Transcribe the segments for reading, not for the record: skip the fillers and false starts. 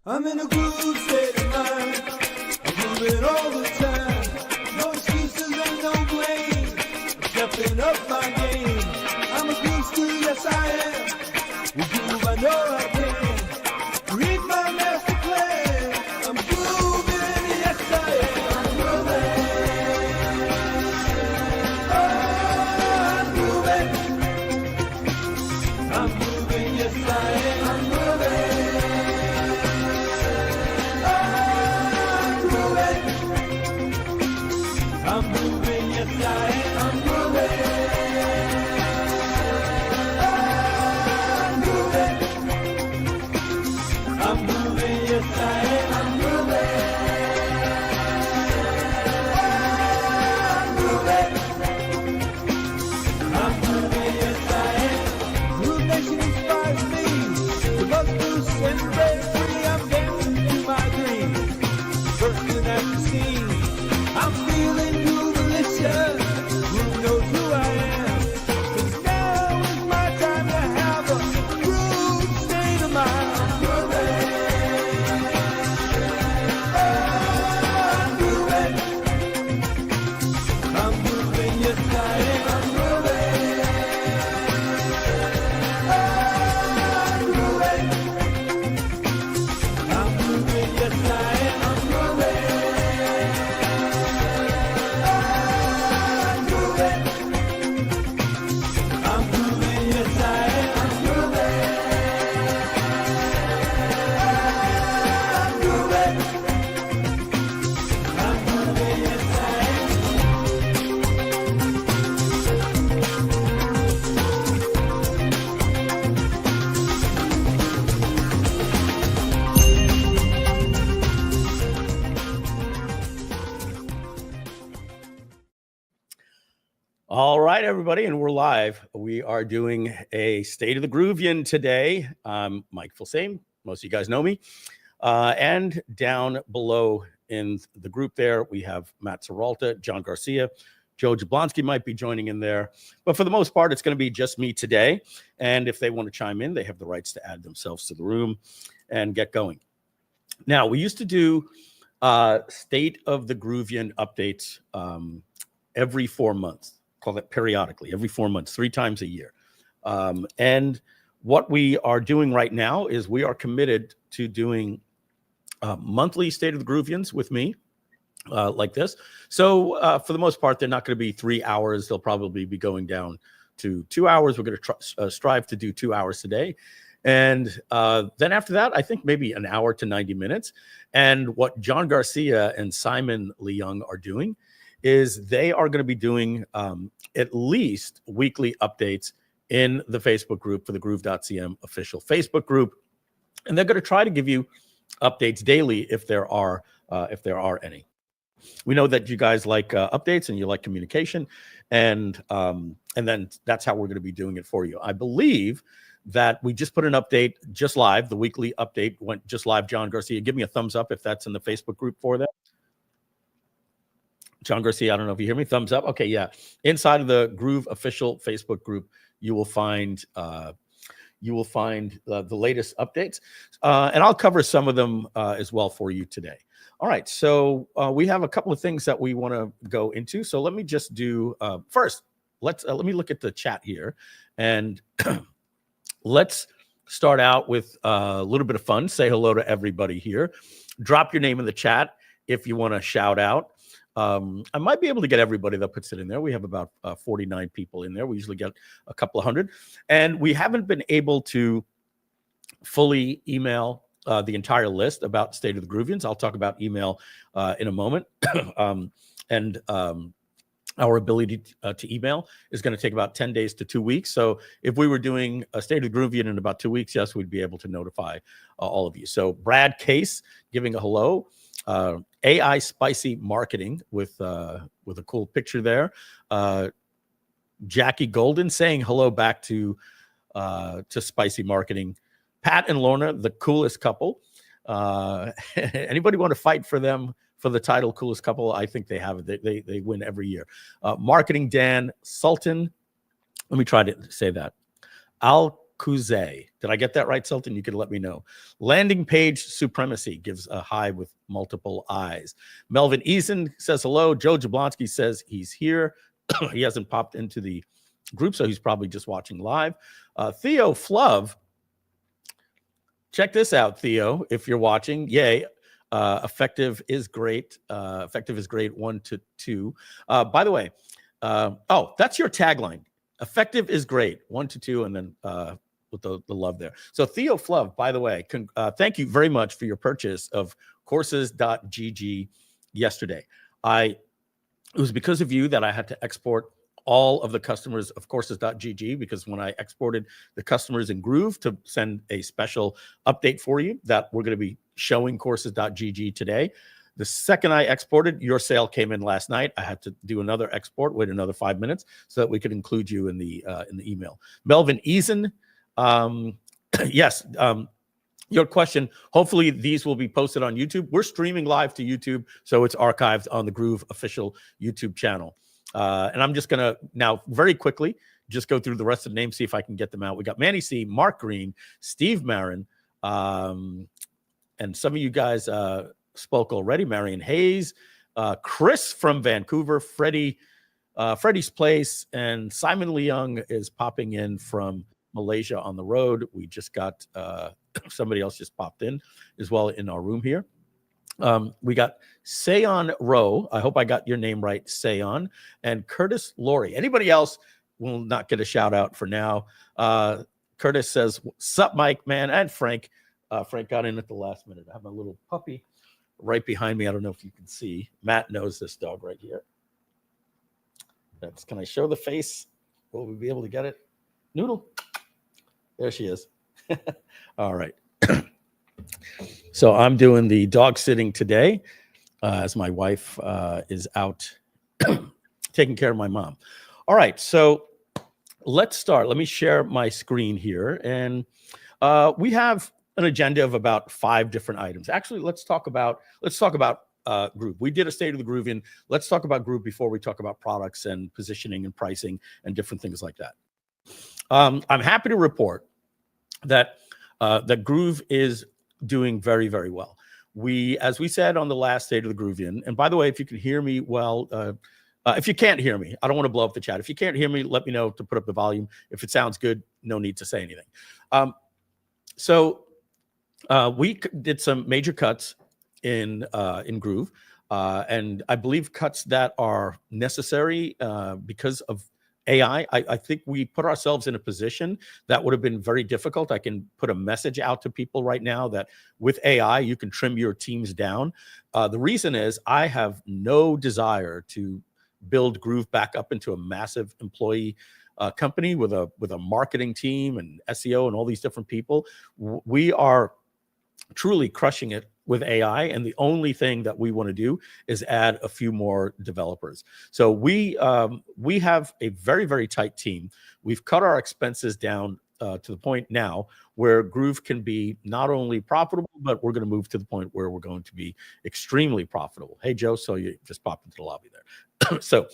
I'm in a groove state of mind. I'm moving all the time. No excuses and no blame. I'm stepping up my game. I'm a groove stew, yes I am. With groove I know I can. Read my master plan. I'm grooving, yes I am. I'm grooving. Oh, I'm grooving, yes I am. I'm grooving. I'm moving, yes I am. I'm moving. I'm moving, yes I am. I'm moving. I'm moving, yes I am. Groove Nation inspires me to bust loose and break free. I'm dancing to my dreams, bursting at the seams. I'm feeling delicious. Who knows who I am? 'Cause now is my time to have a groove state of mind. I'm grooving. I'm grooving. I'm moving, yes I am. I'm grooving. I'm grooving. I'm moving, yes I am. I'm grooving. I'm moving, yes I am. I'm moving. I'm moving. I'm moving, yes I am. All right, everybody, and we're live. We are doing a State of the Groovion today. I'm Mike Filsaime. Most of you guys know me. And down below in the group there, we have Matt Serralta, John Garcia, Joe Jablonski might be joining in there. But for the most part, it's going to be just me today. And if they want to chime in, they have the rights to add themselves to the room and get going. Now, we used to do State of the Groovion updates every 4 months. Call it periodically, every 4 months, 3 times a year. And what we are doing right now is we are committed to doing monthly State of the Groovions with me, like this. So for the most part, they're not going to be 3 hours. They'll probably be going down to 2 hours. We're going to strive to do 2 hours today. And then after that, I think maybe an hour to 90 minutes. And what John Garcia and Simon Leung are doing is they are going to be doing at least weekly updates in the Facebook group for the Groove.cm official Facebook group. And they're going to try to give you updates daily if there are any. We know that you guys like updates and you like communication. And then that's how we're going to be doing it for you. I believe that we just put an update just live. The weekly update went just live. John Garcia, give me a thumbs up if that's in the Facebook group for that. John Garcia, I don't know if you hear me. Thumbs up. Okay, yeah. Inside of the Groove official Facebook group, you will find the latest updates, and I'll cover some of them as well for you today. All right, so we have a couple of things that we want to go into. So let me just do first. Let me look at the chat here, and let's start out with a little bit of fun. Say hello to everybody here. Drop your name in the chat if you want to shout out. I might be able to get everybody that puts it in there. We have about 49 people in there. We usually get a couple of hundred, and we haven't been able to fully email the entire list about State of the Groovions. I'll talk about email in a moment. And our ability to email is going to take about 10 days to 2 weeks. So if we were doing a State of the Groovion in about 2 weeks, yes, we'd be able to notify all of you. So Brad Case giving a hello. AI Spicy Marketing with a cool picture there. Jackie Golden saying hello back to Spicy Marketing. Pat and Lorna, the coolest couple. Anybody want to fight for them for the title coolest couple? I think they have it. They win every year. Marketing Dan Sultan. Let me try to say that. Al Kuze. Did I get that right, Sultan? You could let me know. Landing page supremacy gives a hi with multiple eyes. Melvin Eason says hello. Joe Jablonski says he's here. He hasn't popped into the group, so he's probably just watching live. Theo Flove, check this out, Theo, if you're watching. Yay. Effective is great. Effective is great, 1 to 2. By the way, that's your tagline. Effective is great, 1 to 2, and then with the love there. So Theo Flove, by the way, thank you very much for your purchase of courses.gg yesterday. It was because of you that I had to export all of the customers of courses.gg, because when I exported the customers in Groove to send a special update for you that we're going to be showing courses.gg today, the second I exported, your sale came in last night. I had to do another export, wait another 5 minutes so that we could include you in the email. Melvin Eason, yes, your question. Hopefully these will be posted on YouTube. We're streaming live to YouTube, so it's archived on the Groove official YouTube channel. And I'm just going to now very quickly just go through the rest of the names, see if I can get them out. We got Manny C, Mark Green, Steve Marin, and some of you guys spoke already. Marion Hayes, Chris from Vancouver, Freddie's Place, and Simon Leung is popping in from Malaysia on the road. We just got somebody else just popped in as well in our room here. We got Sayon Rowe. I hope I got your name right, Sayon, and Curtis Laurie. Anybody else will not get a shout out for now. Curtis says, "Sup, Mike, man," and Frank. Frank got in at the last minute. I have my little puppy right behind me. I don't know if you can see. Matt knows this dog right here. Can I show the face? Will we be able to get it? Noodle. There she is. All right. So I'm doing the dog sitting today as my wife is out taking care of my mom. All right. So let's start. Let me share my screen here. And we have an agenda of about 5 different items. Actually, let's talk about Groove. We did a state of the Groovion. Let's talk about Groove before we talk about products and positioning and pricing and different things like that. I'm happy to report that that Groove is doing very, very well. As we said on the last state of the Groovion, and by the way, if you can hear me well, if you can't hear me, I don't want to blow up the chat. If you can't hear me, let me know to put up the volume. If it sounds good, no need to say anything. So we did some major cuts in Groove, and I believe cuts that are necessary because of AI. I think we put ourselves in a position that would have been very difficult. I can put a message out to people right now that with AI, you can trim your teams down. The reason is I have no desire to build Groove back up into a massive employee company with a marketing team and SEO and all these different people. We are truly crushing it with AI, and the only thing that we want to do is add a few more developers. So we have a very, very tight team. We've cut our expenses down to the point now where Groove can be not only profitable, but we're going to move to the point where we're going to be extremely profitable. Hey, Joe, so you just popped into the lobby there. So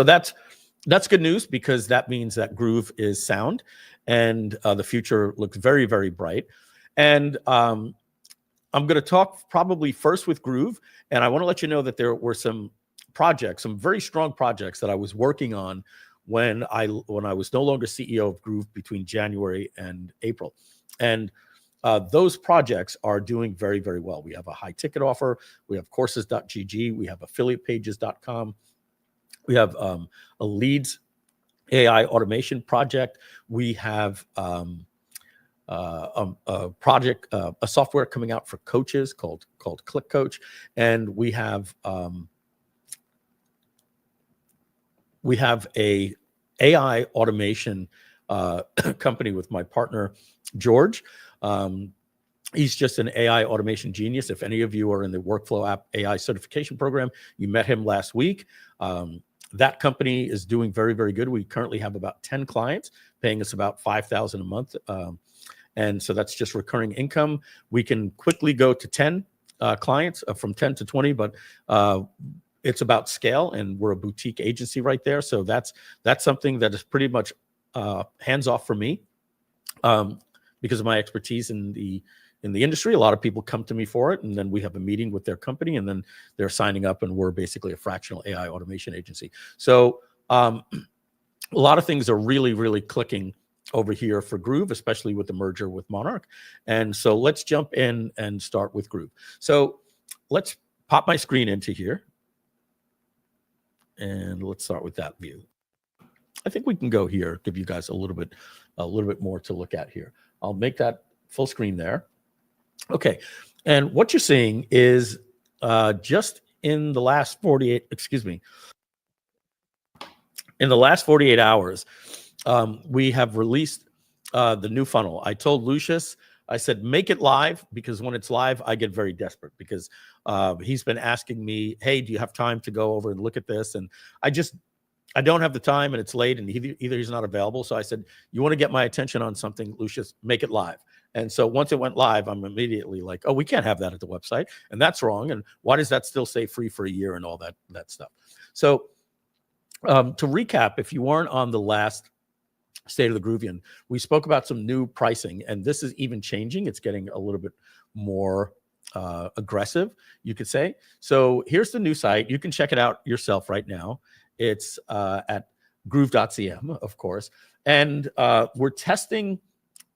that's good news, because that means that Groove is sound and the future looks very, very bright. And I'm going to talk probably first with Groove, and I want to let you know that there were some projects, some very strong projects that I was working on when I was no longer CEO of Groove between January and April. And those projects are doing very, very well. We have a high ticket offer. We have courses.gg. We have affiliatepages.com. We have a leads AI automation project. We have a project, a software coming out for coaches called Click Coach, and we have a AI automation company with my partner George. He's just an AI automation genius. If any of you are in the Workflow App AI certification program, you met him last week. That company is doing very, very good. We currently have about 10 clients paying us about $5,000 a month. And so that's just recurring income. We can quickly go to 10 clients, from 10 to 20, but it's about scale, and we're a boutique agency right there. So that's something that is pretty much hands off for me because of my expertise in the industry. A lot of people come to me for it, and then we have a meeting with their company, and then they're signing up, and we're basically a fractional AI automation agency. So a lot of things are really, really clicking over here for Groove, especially with the merger with Monarch. And so let's jump in and start with Groove. So let's pop my screen into here, and let's start with that view. I think we can go here, give you guys a little bit more to look at here. I'll make that full screen there. Okay, and what you're seeing is just in the last 48, in the last 48 hours, we have released the new funnel. I told Lucius, I said, make it live, because when it's live, I get very desperate, because he's been asking me, hey, do you have time to go over and look at this? And I don't have the time, and it's late, and either he's not available. So I said, you want to get my attention on something, Lucius, make it live. And so once it went live, I'm immediately like, oh, we can't have that at the website, and that's wrong. And why does that still say free for a year and all that stuff? So to recap, if you weren't on the last State of the Groovion, we spoke about some new pricing, and this is even changing. It's getting a little bit more aggressive, you could say. So here's the new site. You can check it out yourself right now. It's at groove.cm, of course. And we're testing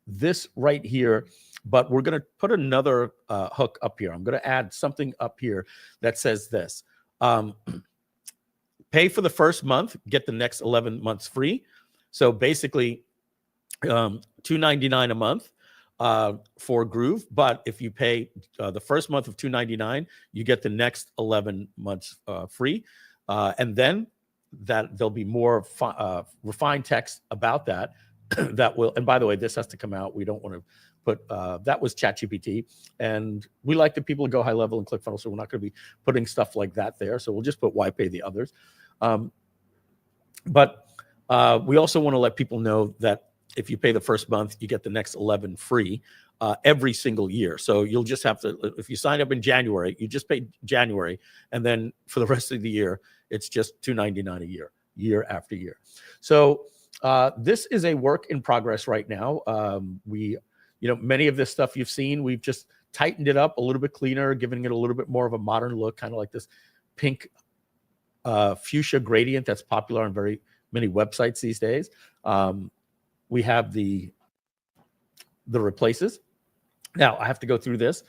this right here, but we're going to put another hook up here. I'm going to add something up here that says this. Pay for the first month, get the next 11 months free. So basically, $2.99 a month for Groove. But if you pay the first month of $2.99, you get the next 11 months free. And then there'll be more refined text about that. That will, and by the way, this has to come out. We don't want to put, that was ChatGPT. And we like the people to go high level and ClickFunnels, so we're not going to be putting stuff like that there. So we'll just put why pay the others. But we also want to let people know that if you pay the first month, you get the next 11 free every single year. So you'll just have to, if you sign up in January, you just pay January, and then for the rest of the year, it's just $2.99 a year, year after year. So this is a work in progress right now. Many of this stuff you've seen, we've just tightened it up a little bit cleaner, giving it a little bit more of a modern look, kind of like this pink fuchsia gradient that's popular on very many websites these days. We have the replaces. Now I have to go through this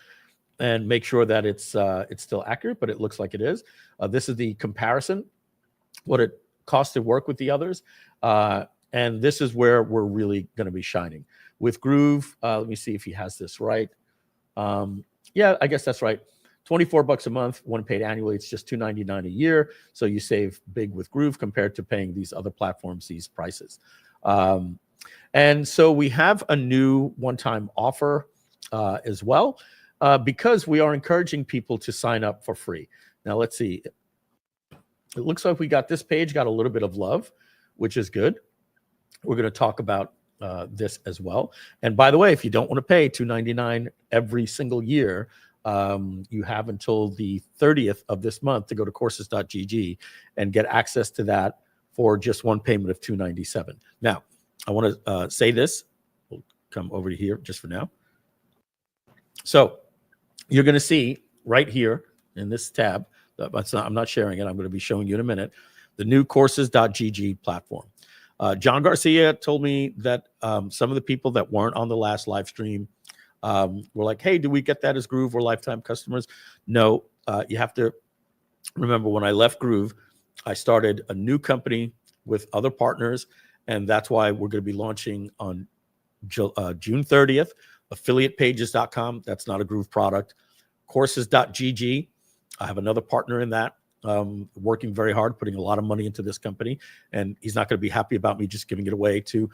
and make sure that it's still accurate, but it looks like it is. This is the comparison, what it costs to work with the others. And this is where we're really going to be shining. With Groove, let me see if he has this right. Yeah, I guess that's right. $24 a month, when paid annually, it's just $2.99 a year. So you save big with Groove compared to paying these other platforms these prices. And so we have a new one-time offer as well, because we are encouraging people to sign up for free. Now, let's see. It looks like we got this page, got a little bit of love, which is good. We're going to talk about this as well. And by the way, if you don't want to pay $2.99 every single year, you have until the 30th of this month to go to courses.gg and get access to that for just one payment of $2.97. Now, I want to say this. We'll come over to here just for now. So you're going to see right here in this tab, I'm not sharing it, I'm going to be showing you in a minute, the new courses.gg platform. John Garcia told me that some of the people that weren't on the last live stream were like, hey, do we get that as Groove? We're lifetime customers. No, you have to remember, when I left Groove, I started a new company with other partners, and that's why we're going to be launching on June 30th, affiliatepages.com. That's not a Groove product. Courses.gg. I have another partner in that, working very hard, putting a lot of money into this company, and he's not going to be happy about me just giving it away to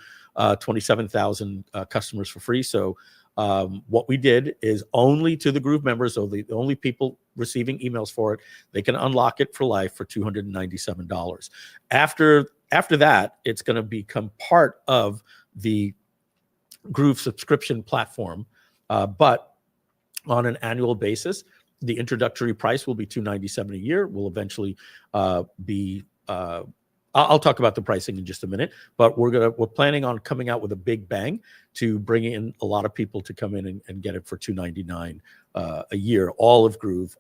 27,000 customers for free. So what we did is only to the Groove members, so the only people receiving emails for it, they can unlock it for life for $297. After that, it's going to become part of the Groove subscription platform, but on an annual basis. The introductory price will be $297 a year. Will eventually be I'll talk about the pricing in just a minute, but we're planning on coming out with a big bang to bring in a lot of people to come in and get it for $2.99 a year, all of Groove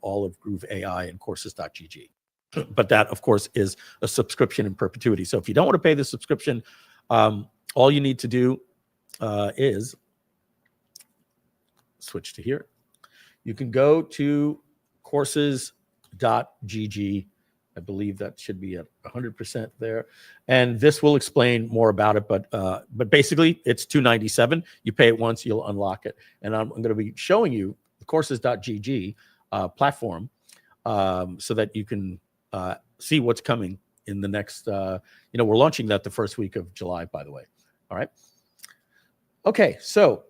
AI and courses.gg. But that, of course, is a subscription in perpetuity. So if you don't want to pay the subscription, all you need to do is switch to here. You can go to courses.gg. I believe that should be at 100% there. And this will explain more about it, but basically it's $297. You pay it once, you'll unlock it. And I'm going to be showing you the courses.gg platform so that you can see what's coming in the next, we're launching that the first week of July, by the way. All right. Okay, so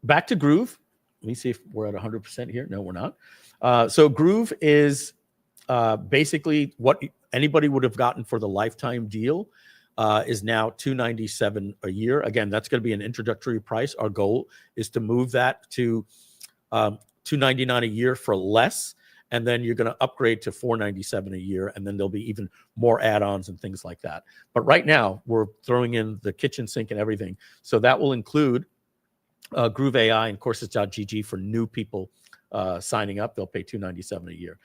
back to Groove. Let me see if we're at 100% here. No, we're not. So Groove is basically what anybody would have gotten for the lifetime deal is now $297 a year. Again, that's going to be an introductory price. Our goal is to move that to $299 a year for less, and then you're going to upgrade to $497 a year, and then there'll be even more add-ons and things like that. But right now, we're throwing in the kitchen sink and everything. So that will include Groove AI and courses.gg for new people signing up. They'll pay $297 a year.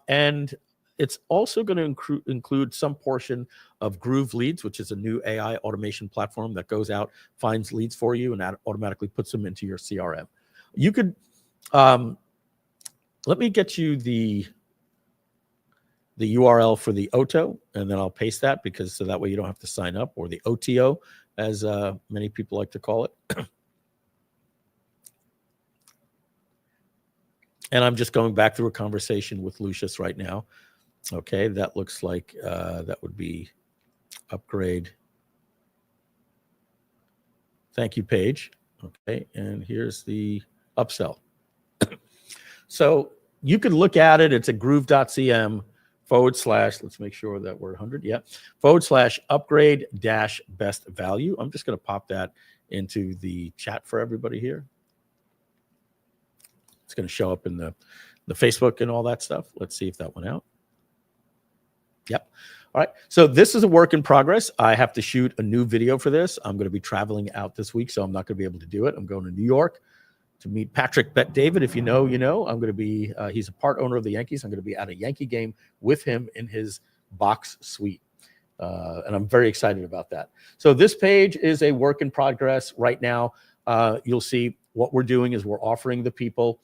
And it's also going to include some portion of Groove Leads, which is a new AI automation platform that goes out, finds leads for you, and that automatically puts them into your CRM. You could, let me get you the URL for the OTO, and then I'll paste that so that way you don't have to sign up, or the OTO, as many people like to call it. And I'm just going back through a conversation with Lucius right now. Okay, that looks like that would be upgrade. Thank you, Paige. Okay, and here's the upsell. So you can look at it. It's at groove.cm / let's make sure that we're 100. Yeah, / upgrade dash best value. I'm just going to pop that into the chat for everybody here. It's going to show up in the Facebook and all that stuff. Let's see if that went out. Yep. All right. So this is a work in progress. I have to shoot a new video for this. I'm going to be traveling out this week, so I'm not going to be able to do it. I'm going to New York to meet Patrick Bet-David. If you know, you know. I'm going to be, he's a part owner of the Yankees. I'm going to be at a Yankee game with him in his box suite. And I'm very excited about that. So this page is a work in progress right now. You'll see what we're doing is we're offering the people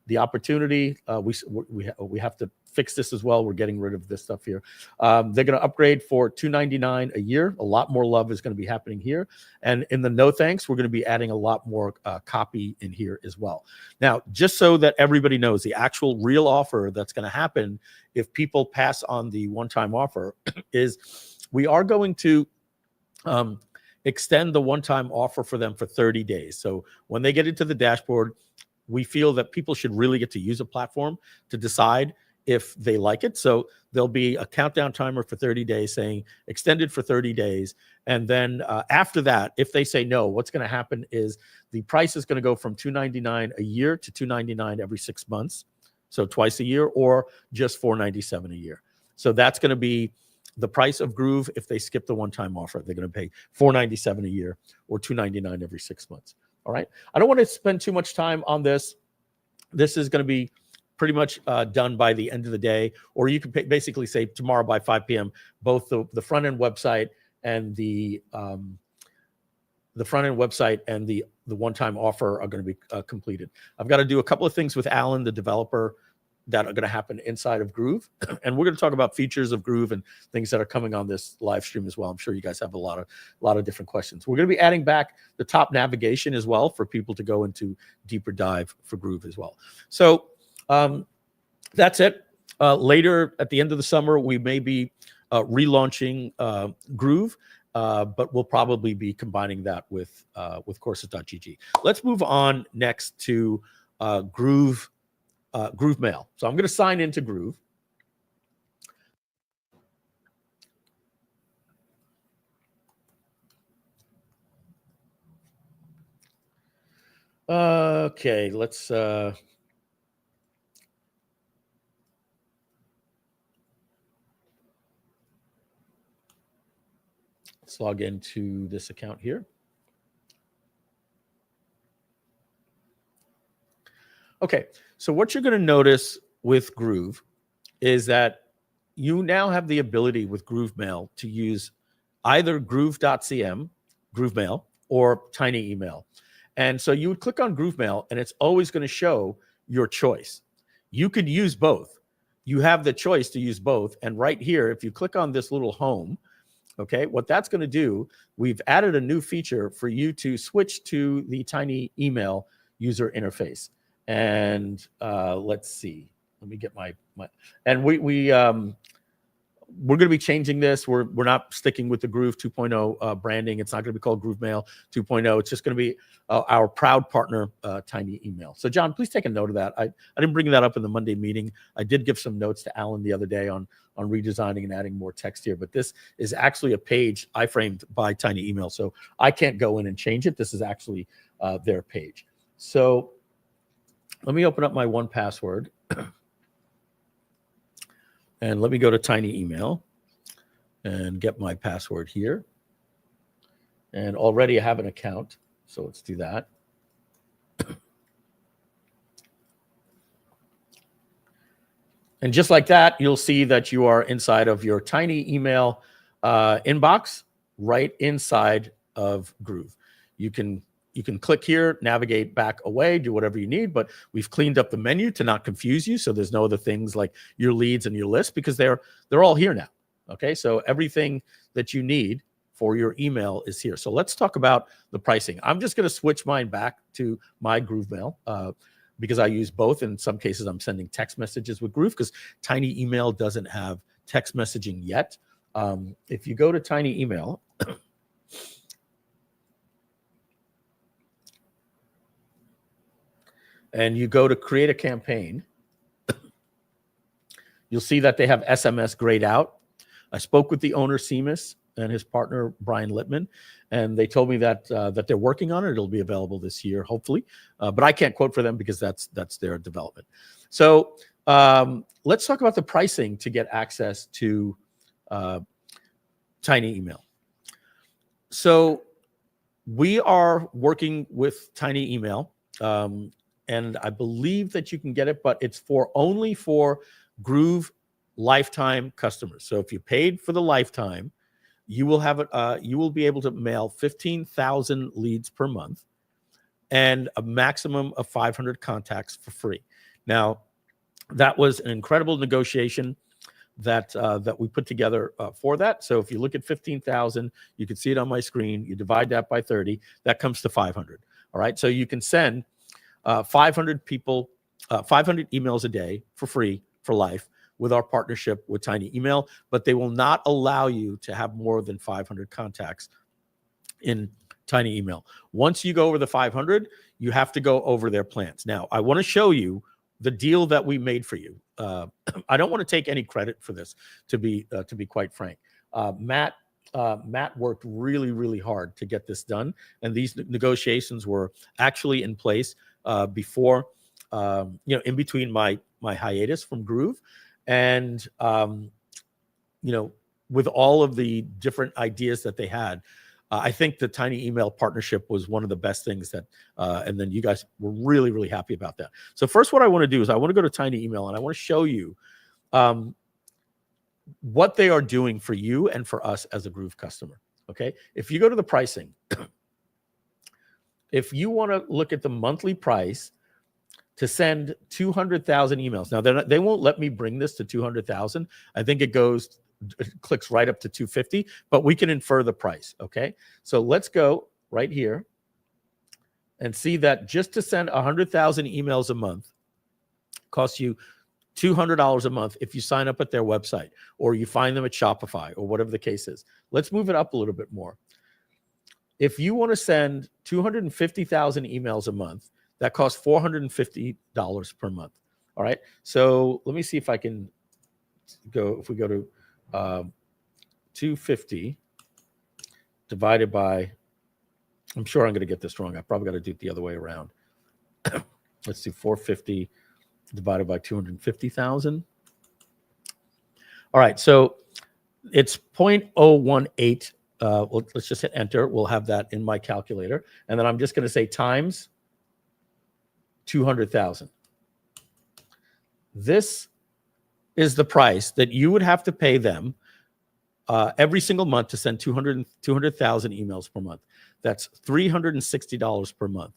the opportunity. We have to fix this as well. We're getting rid of this stuff here. They're going to upgrade for $299 a year. A lot more love is going to be happening here. And in the no thanks, we're going to be adding a lot more copy in here as well. Now, just so that everybody knows, the actual real offer that's going to happen if people pass on the one-time offer is we are going to extend the one-time offer for them for 30 days. So when they get into the dashboard, we feel that people should really get to use a platform to decide if they like it. So there'll be a countdown timer for 30 days saying extended for 30 days. And then after that, if they say no, what's going to happen is the price is going to go from $299 a year to $299 every 6 months. So twice a year, or just $497 a year. So that's going to be the price of Groove. If they skip the one-time offer, they're going to pay $497 a year or $299 every 6 months. All right. I don't want to spend too much time on this. This is going to be pretty much done by the end of the day, or you can basically say tomorrow by 5 p.m. Both the front end website and the one-time offer are going to be completed. I've got to do a couple of things with Alan, the developer, that are going to happen inside of Groove, and we're going to talk about features of Groove and things that are coming on this live stream as well. I'm sure you guys have a lot of different questions. We're going to be adding back the top navigation as well for people to go into deeper dive for Groove as well. So that's it. Later at the end of the summer, we may be relaunching Groove, but we'll probably be combining that with courses.gg. Let's move on next to Groove Mail. So I'm going to sign into Groove. Okay, let's let's log into this account here. Okay, so what you're going to notice with Groove is that you now have the ability with Groove Mail to use either groove.cm, Groove Mail, or Tiny Email. And so you would click on Groove Mail, and it's always going to show your choice. You could use both. You have the choice to use both. And right here, if you click on this little home, okay, what that's going to do, we've added a new feature for you to switch to the Tiny Email user interface. And let's see. Let me get my and we're going to be changing this. We're not sticking with the Groove 2.0 branding. It's not going to be called Groove Mail 2.0. It's just going to be our proud partner, Tiny Email. So, John, please take a note of that. I didn't bring that up in the Monday meeting. I did give some notes to Alan the other day on redesigning and adding more text here. But this is actually a page I framed by Tiny Email. So I can't go in and change it. This is actually their page. So let me open up my 1Password. And let me go to Tiny Email and get my password here. And already I have an account, so let's do that. And just like that, you'll see that you are inside of your Tiny Email inbox, right inside of Groove. You can click here, navigate back away, do whatever you need, but we've cleaned up the menu to not confuse you. So there's no other things like your leads and your list because they're all here now. Okay, so everything that you need for your email is here. So let's talk about the pricing. I'm just going to switch mine back to my Groove Mail because I use both. In some cases, I'm sending text messages with Groove because Tiny Email doesn't have text messaging yet. If you go to Tiny Email, and you go to create a campaign, you'll see that they have SMS grayed out. I spoke with the owner, Seamus, and his partner, Brian Littman, and they told me that they're working on it. It'll be available this year, hopefully. But I can't quote for them because that's their development. So let's talk about the pricing to get access to Tiny Email. So we are working with Tiny Email. And I believe that you can get it, but it's only for Groove lifetime customers. So if you paid for the lifetime, you will have you will be able to mail 15,000 leads per month and a maximum of 500 contacts for free. Now, that was an incredible negotiation that we put together for that. So if you look at 15,000, you can see it on my screen. You divide that by 30, that comes to 500. All right, so you can send 500 people, 500 emails a day for free for life with our partnership with Tiny Email, but they will not allow you to have more than 500 contacts in Tiny Email. Once you go over the 500, you have to go over their plans. Now, I want to show you the deal that we made for you. I don't want to take any credit for this, to be quite frank. Matt worked really, really hard to get this done, and these negotiations were actually in place before, in between my hiatus from Groove, and with all of the different ideas that they had, I think the Tiny Email partnership was one of the best things that, and then you guys were really, really happy about that. So first, what I want to do is I want to go to Tiny Email and I want to show you what they are doing for you and for us as a Groove customer. Okay, if you go to the pricing. If you want to look at the monthly price to send 200,000 emails, now they won't let me bring this to 200,000. I think it clicks right up to 250, but we can infer the price. Okay, so let's go right here and see that just to send 100,000 emails a month costs you $200 a month if you sign up at their website or you find them at Shopify or whatever the case is. Let's move it up a little bit more. If you want to send 250,000 emails a month, that costs $450 per month. All right. So let me see if I can go. If we go to 250 divided by, I'm sure I'm going to get this wrong. I probably got to do it the other way around. Let's do 450 divided by 250,000. All right. So it's 0.018 let's just hit enter. We'll have that in my calculator. And then I'm just going to say times 200,000. This is the price that you would have to pay them every single month to send 200,000 emails per month. That's $360 per month.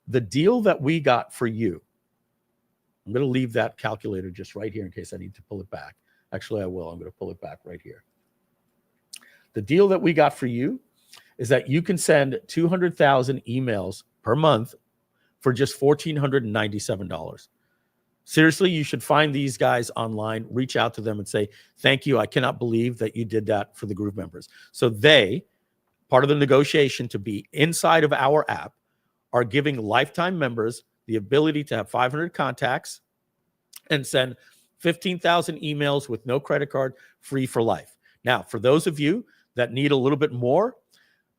The deal that we got for you, I'm going to leave that calculator just right here in case I need to pull it back. Actually, I will. I'm going to pull it back right here. The deal that we got for you is that you can send 200,000 emails per month for just $1,497. Seriously, you should find these guys online, reach out to them and say, thank you. I cannot believe that you did that for the Groove members. So they, part of the negotiation to be inside of our app, are giving lifetime members the ability to have 500 contacts and send 15,000 emails with no credit card, free for life. Now, for those of you that need a little bit more,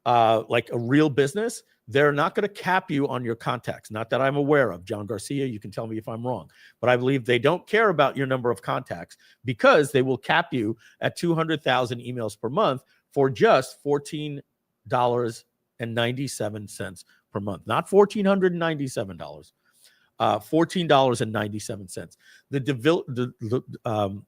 like a real business, they're not going to cap you on your contacts. Not that I'm aware of. John Garcia, you can tell me if I'm wrong. But I believe they don't care about your number of contacts because they will cap you at 200,000 emails per month for just $14.97 per month. Not $1,497. $14.97.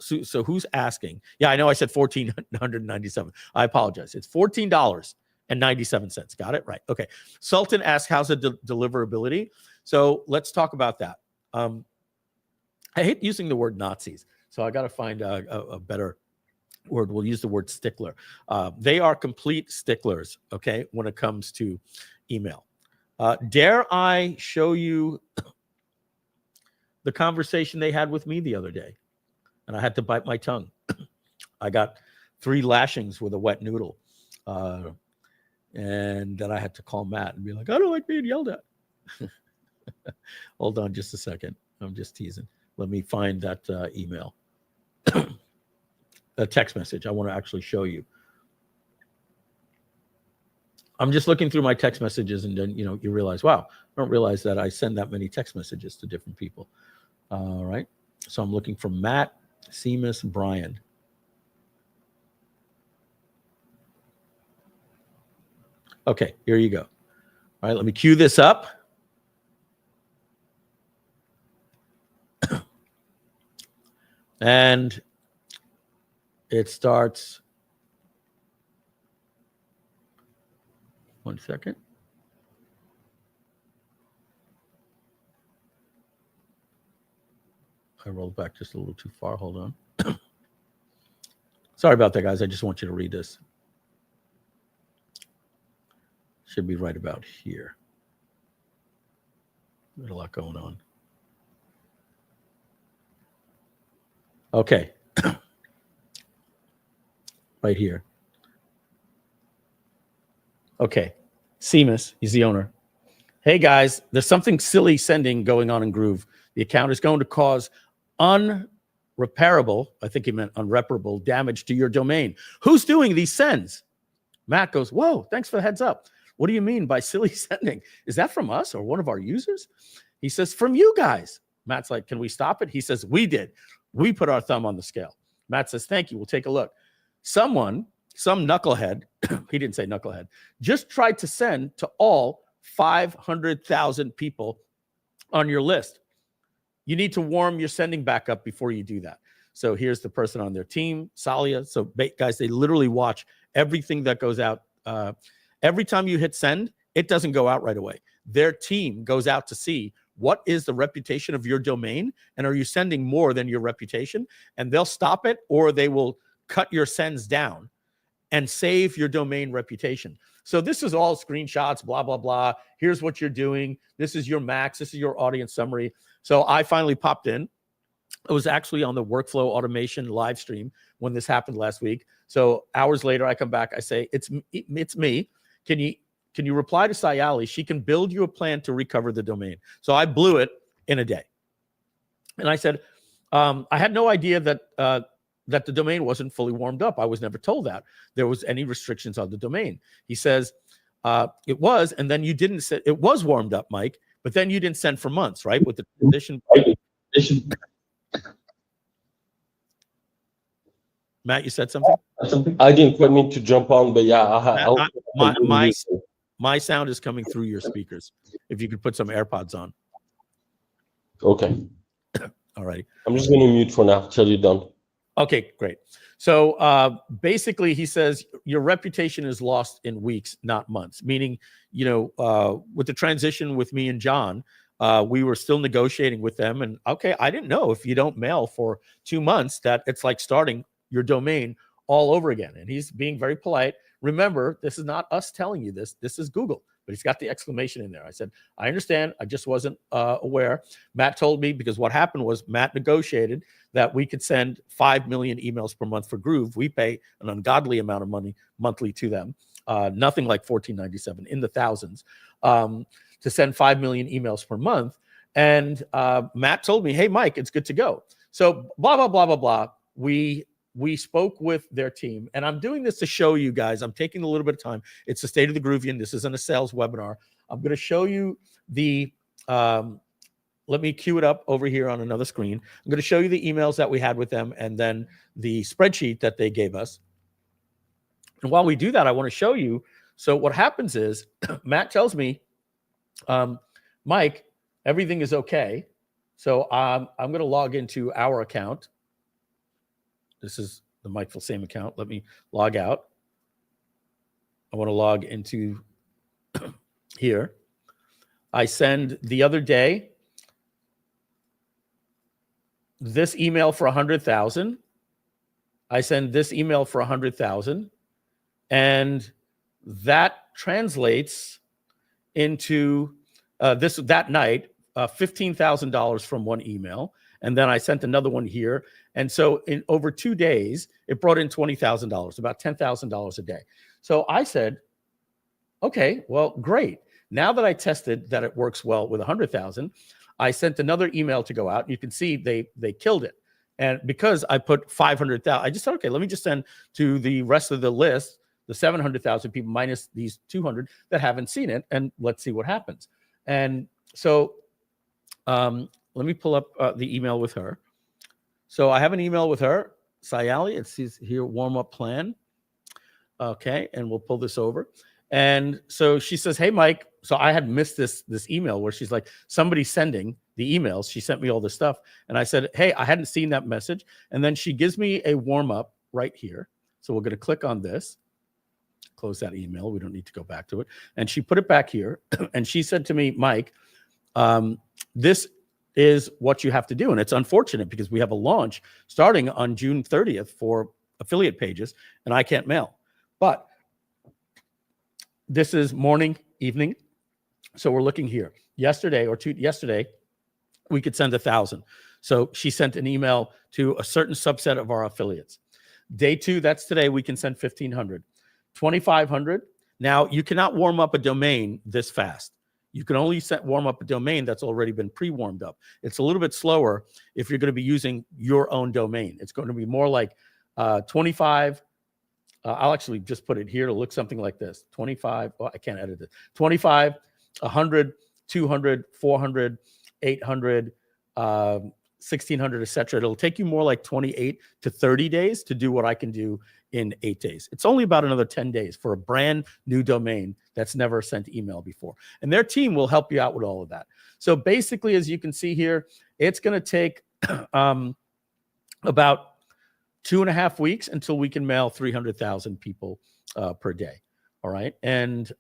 So who's asking? Yeah, I know I said $1,497. I apologize. It's $14.97. Got it? Right. Okay. Sultan asked, how's the deliverability? So let's talk about that. I hate using the word Nazis, so I got to find a better word. We'll use the word stickler. They are complete sticklers, okay, when it comes to email. Dare I show you the conversation they had with me the other day? And I had to bite my tongue. I got 3 lashings with a wet noodle. And then I had to call Matt and be like, I don't like being yelled at. Hold on just a second. I'm just teasing. Let me find that email. A text message. I want to actually show you. I'm just looking through my text messages, and then, you realize, wow, I don't realize that I send that many text messages to different people. All right. So I'm looking for Matt, Seamus, Brian. Okay, here you go. All right, let me cue this up. And it starts. One second. I rolled back just a little too far. Hold on. Sorry about that, guys. I just want you to read this. Should be right about here. There's a lot going on. Okay. Right here. Okay. Seamus, he's the owner. Hey, guys, there's something silly sending going on in Groove. The account is going to cause unrepairable, I think he meant unreparable, damage to your domain. Who's doing these sends? Matt goes, whoa, thanks for the heads up. What do you mean by silly sending? Is that from us or one of our users? He says, from you guys. Matt's like, can we stop it? He says, we did. We put our thumb on the scale. Matt says, thank you. We'll take a look. Some knucklehead, he didn't say knucklehead, just tried to send to all 500,000 people on your list. You need to warm your sending back up before you do that. So here's the person on their team, Salia. So guys, they literally watch everything that goes out. Every time you hit send, it doesn't go out right away. Their team goes out to see what is the reputation of your domain, and are you sending more than your reputation? And they'll stop it, or they will cut your sends down and save your domain reputation. So this is all screenshots, blah, blah, blah. Here's what you're doing. This is your max. This is your audience summary. So I finally popped in. I was actually on the workflow automation live stream when this happened last week. So hours later, I come back. I say, it's me. Can you reply to Sayali? She can build you a plan to recover the domain. So I blew it in a day. And I said, I had no idea that the domain wasn't fully warmed up. I was never told that there was any restrictions on the domain. He says, it was, and then you didn't say it was warmed up, Mike, but then you didn't send for months, right? With the transition. Matt, you said something? I didn't quite mean to jump on, but yeah, Matt, my sound is coming through your speakers. If you could put some AirPods on. Okay. All right. I'm just going to mute for now till you're done. Okay, great. So basically, he says your reputation is lost in weeks, not months. Meaning, with the transition with me and John, we were still negotiating with them. And okay, I didn't know if you don't mail for 2 months that it's like starting your domain all over again. And he's being very polite. Remember, this is not us telling you this. This is Google. But he's got the exclamation in there. I said, I understand. I just wasn't aware. Matt told me, because what happened was Matt negotiated that we could send 5 million emails per month for Groove. We pay an ungodly amount of money monthly to them, nothing like $14.97, in the thousands, to send 5 million emails per month. And Matt told me, hey, Mike, it's good to go. So blah, blah, blah, blah, blah. We spoke with their team, and I'm doing this to show you guys. I'm taking a little bit of time. It's the state of the Groovion. This isn't a sales webinar. I'm going to show you the, let me cue it up over here on another screen. I'm going to show you the emails that we had with them and then the spreadsheet that they gave us. And while we do that, I want to show you. So what happens is Matt tells me, Mike, everything is okay. So I'm going to log into our account. This is the Mike Filsaime account. Let me log out. I want to log into here. I send the other day this email for 100,000. I send this email for 100,000. And that translates into that night, $15,000 from one email. And then I sent another one here. And so in over 2 days, it brought in $20,000, about $10,000 a day. So I said, okay, well, great. Now that I tested that it works well with 100,000, I sent another email to go out. You can see they killed it. And because I put 500,000, I just said, okay, let me just send to the rest of the list, the 700,000 people minus these 200 that haven't seen it. And let's see what happens. And so let me pull up the email with her. So I have an email with her, Sayali. It says here, warm-up plan. Okay, and we'll pull this over. And so she says, hey, Mike. So I had missed this email where she's like, somebody's sending the emails. She sent me all this stuff. And I said, hey, I hadn't seen that message. And then she gives me a warm-up right here. So we're going to click on this. Close that email. We don't need to go back to it. And she put it back here. And she said to me, Mike, this is what you have to do. And it's unfortunate because we have a launch starting on June 30th for affiliate pages, and I can't mail. But this is morning, evening. So we're looking here. Yesterday, we could send 1,000. So she sent an email to a certain subset of our affiliates. Day 2, that's today, we can send 1,500. 2,500. Now, you cannot warm up a domain this fast. You can only warm up a domain that's already been pre-warmed up. It's a little bit slower if you're going to be using your own domain. It's going to be more like 25. I'll actually just put it here to look something like this. 25. Oh, I can't edit it. 25, 100, 200, 400, 800, 1,600, etc. It'll take you more like 28 to 30 days to do what I can do in 8 days. It's only about another 10 days for a brand new domain that's never sent email before. And their team will help you out with all of that. So basically, as you can see here, it's going to take about 2.5 weeks until we can mail 300,000 people per day. All right. And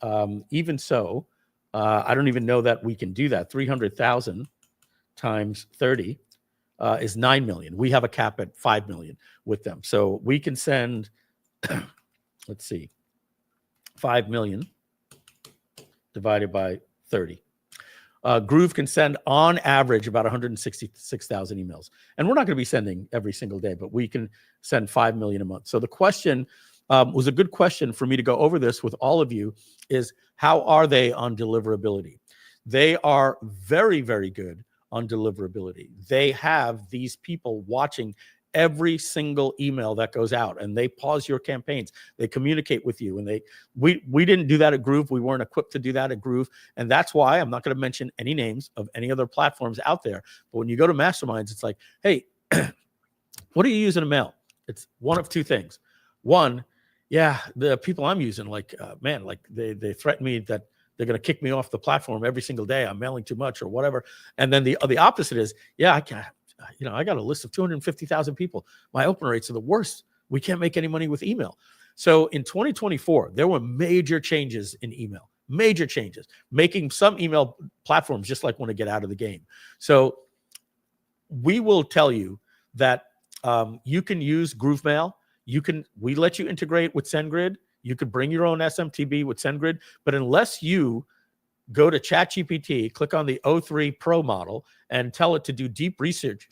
even so, I don't even know that we can do that. 300,000 times 30 is 9 million. We have a cap at 5 million with them. So we can send, let's see, 5 million divided by 30. Groove can send on average about 166,000 emails. And we're not going to be sending every single day, but we can send 5 million a month. So the question was a good question for me to go over this with all of you is, how are they on deliverability? They are very, very good on deliverability. They have these people watching every single email that goes out, and they pause your campaigns. They communicate with you, and we didn't do that at Groove. We weren't equipped to do that at Groove, and that's why I'm not going to mention any names of any other platforms out there. But when you go to Masterminds, it's like, hey, what are you using to mail? it's one of two things. One, yeah, the people I'm using, like, man, like they threaten me that they're going to kick me off the platform every single day. I'm mailing too much or whatever. And then the opposite is, yeah, I can't, I got a list of 250,000 people. My open rates are the worst. We can't make any money with email. So in 2024, there were major changes in email, major changes, making some email platforms just like want to get out of the game. So we will tell you that you can use GrooveMail. We let you integrate with SendGrid. You could bring your own SMTP with SendGrid, but unless you go to ChatGPT, click on the O3 Pro model, and tell it to do deep research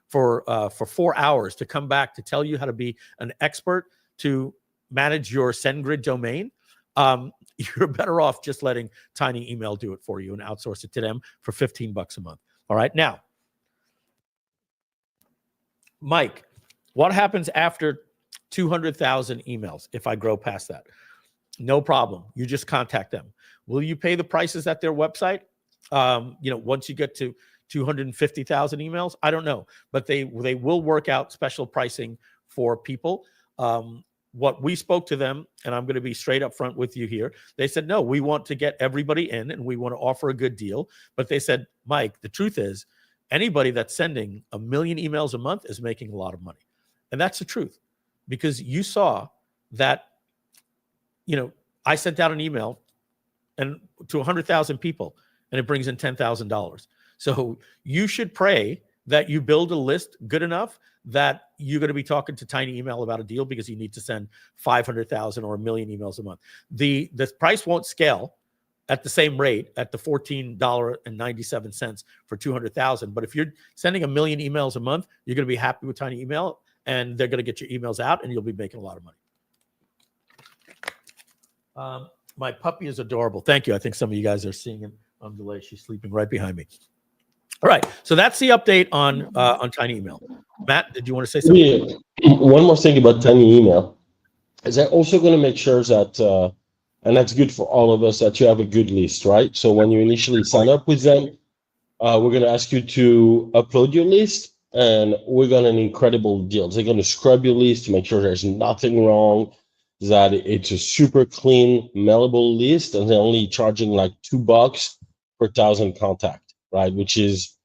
for 4 hours to come back to tell you how to be an expert to manage your SendGrid domain, you're better off just letting Tiny Email do it for you and outsource it to them for $15 a month. All right. Now, Mike, what happens after 200,000 emails if I grow past that? No problem. You just contact them. Will you pay the prices at their website? Once you get to 250,000 emails, I don't know, but they will work out special pricing for people. What we spoke to them, and I'm going to be straight up front with you here. They said, no, we want to get everybody in and we want to offer a good deal. But they said, Mike, the truth is anybody that's sending 1 million emails a month is making a lot of money. And that's the truth, because you saw that, I sent out an email and to 100,000 people and it brings in $10,000. So you should pray that you build a list good enough that you're going to be talking to Tiny Email about a deal, because you need to send 500,000 or 1 million emails a month. The price won't scale at the same rate at the $14.97 for 200,000. But if you're sending 1 million emails a month, you're going to be happy with Tiny Email, and they're going to get your emails out and you'll be making a lot of money. My puppy is adorable. Thank you. I think some of you guys are seeing him on delay. She's sleeping right behind me. All right. So that's the update on Tiny Email. Matt, did you want to say something? Yeah. One more thing about Tiny Email is they're also going to make sure that, and that's good for all of us, that you have a good list, right? So when you initially sign up with them, we're going to ask you to upload your list, and we're going to have incredible deals. They're going to scrub your list to make sure there's nothing wrong, that it's a super clean, mailable list, and they're only charging like $2 per 1,000 contact, right? Which is,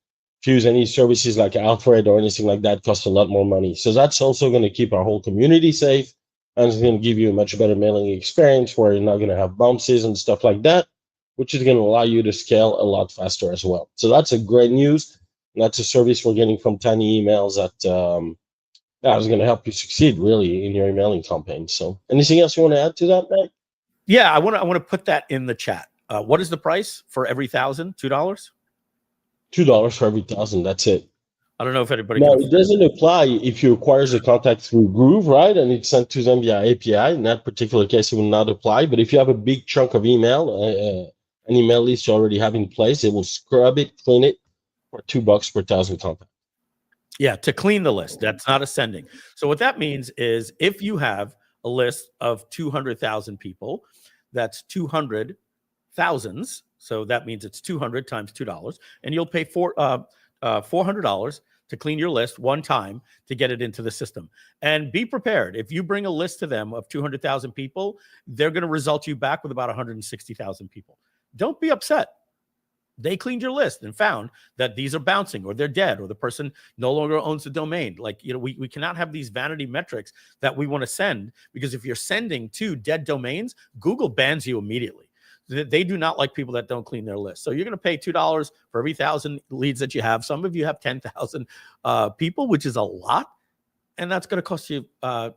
if you use any services like Alfred or anything like that, costs a lot more money. So that's also going to keep our whole community safe, and it's going to give you a much better mailing experience where you're not going to have bounces and stuff like that, which is going to allow you to scale a lot faster as well. So that's a great news. And that's a service we're getting from Tiny Emails that is going to help you succeed really in your emailing campaign. So anything else you want to add to that, Matt? Yeah, I want to put that in the chat. What is the price for every 1,000? $2? $2 for every 1,000. That's it. I don't know if anybody. No, it doesn't apply if you acquire the contact through Groove, right? And it's sent to them via API. In that particular case, it will not apply. But if you have a big chunk of email, an email list you already have in place, it will scrub it, clean it for $2 per 1,000 contacts. Yeah, to clean the list. That's not ascending. So what that means is if you have a list of 200,000 people, that's 200 thousands. So that means it's 200 times $2, and you'll pay $400 to clean your list one time to get it into the system. And be prepared. If you bring a list to them of 200,000 people, they're going to result you back with about 160,000 people. Don't be upset. They cleaned your list and found that these are bouncing, or they're dead, or the person no longer owns the domain. Like, we cannot have these vanity metrics that we want to send, because if you're sending to dead domains, Google bans you immediately. They do not like people that don't clean their list. So you're going to pay $2 for every 1,000 leads that you have. Some of you have 10,000 people, which is a lot. And that's going to cost you $10.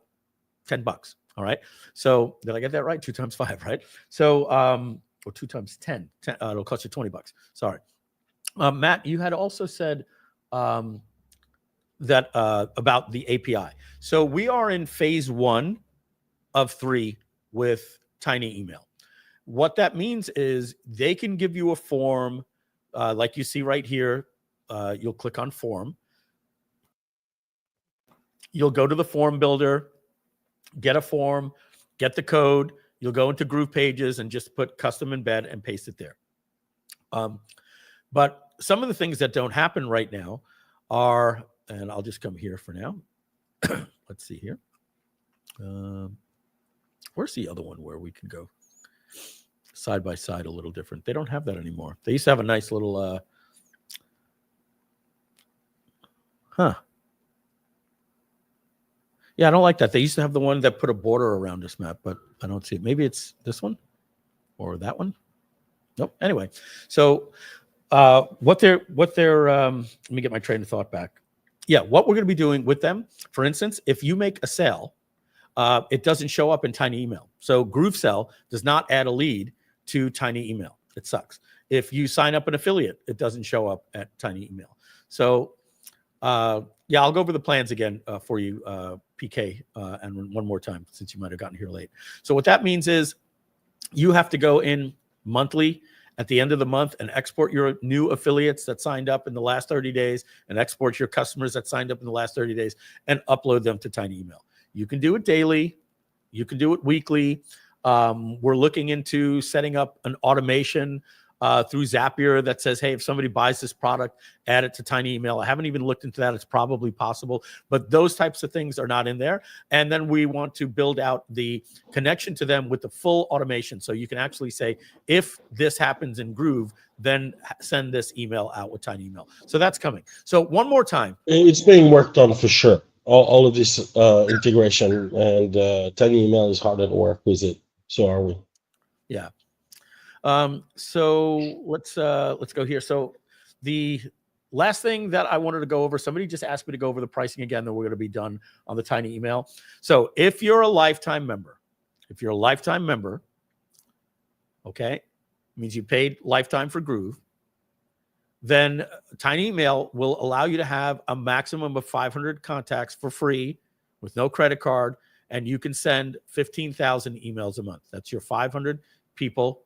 All right. So did I get that right? 2 times 5, right? So, or 2 times 10, it'll cost you $20. Sorry. Matt, you had also said that about the API. So we are in phase 1 of 3 with Tiny Email. What that means is they can give you a form like you see right here. You'll click on form. You'll go to the form builder, get a form, get the code. You'll go into Groove Pages and just put custom embed and paste it there. But some of the things that don't happen right now are, and I'll just come here for now. let's see here. Where's the other one where we can go side by side a little different? They don't have that anymore. They used to have a nice little, Yeah, I don't like that. They used to have the one that put a border around this map, but I don't see it. Maybe it's this one or that one. Nope. Anyway, so what they're let me get my train of thought back. Yeah, what we're going to be doing with them, for instance, if you make a sale, it doesn't show up in Tiny Email. So GrooveSell does not add a lead to Tiny Email. It sucks. If you sign up an affiliate, it doesn't show up at Tiny Email. So yeah, I'll go over the plans again for you, PK, and one more time since you might have gotten here late. So what that means is you have to go in monthly at the end of the month and export your new affiliates that signed up in the last 30 days and export your customers that signed up in the last 30 days and upload them to Tiny Email. You can do it daily. You can do it weekly. We're looking into setting up an automation through Zapier that says, hey, if somebody buys this product, add it to Tiny Email. I haven't even looked into that. It's probably possible, but those types of things are not in there. And then we want to build out the connection to them with the full automation. So you can actually say, if this happens in Groove, then send this email out with Tiny Email. So that's coming. So one more time. It's being worked on for sure. All of this integration, and Tiny Email is hard at work with it. So are we. Yeah. So let's go here. So the last thing that I wanted to go over, somebody just asked me to go over the pricing again, then we're going to be done on the Tiny Email. So if you're a lifetime member, okay, means you paid lifetime for Groove, then Tiny Email will allow you to have a maximum of 500 contacts for free with no credit card, and you can send 15,000 emails a month. That's your 500 people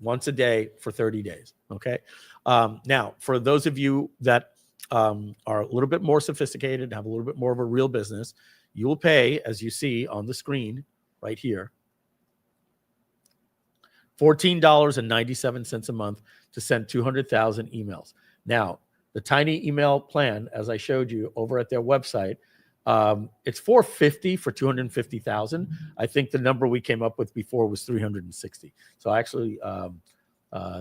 once a day for 30 days. Okay. Now, for those of you that are a little bit more sophisticated, have a little bit more of a real business, you will pay, as you see on the screen right here, $14.97 a month to send 200,000 emails. Now, the Tiny Email plan, as I showed you over at their website, it's $450 for 250,000. I think the number we came up with before was 360. So actually,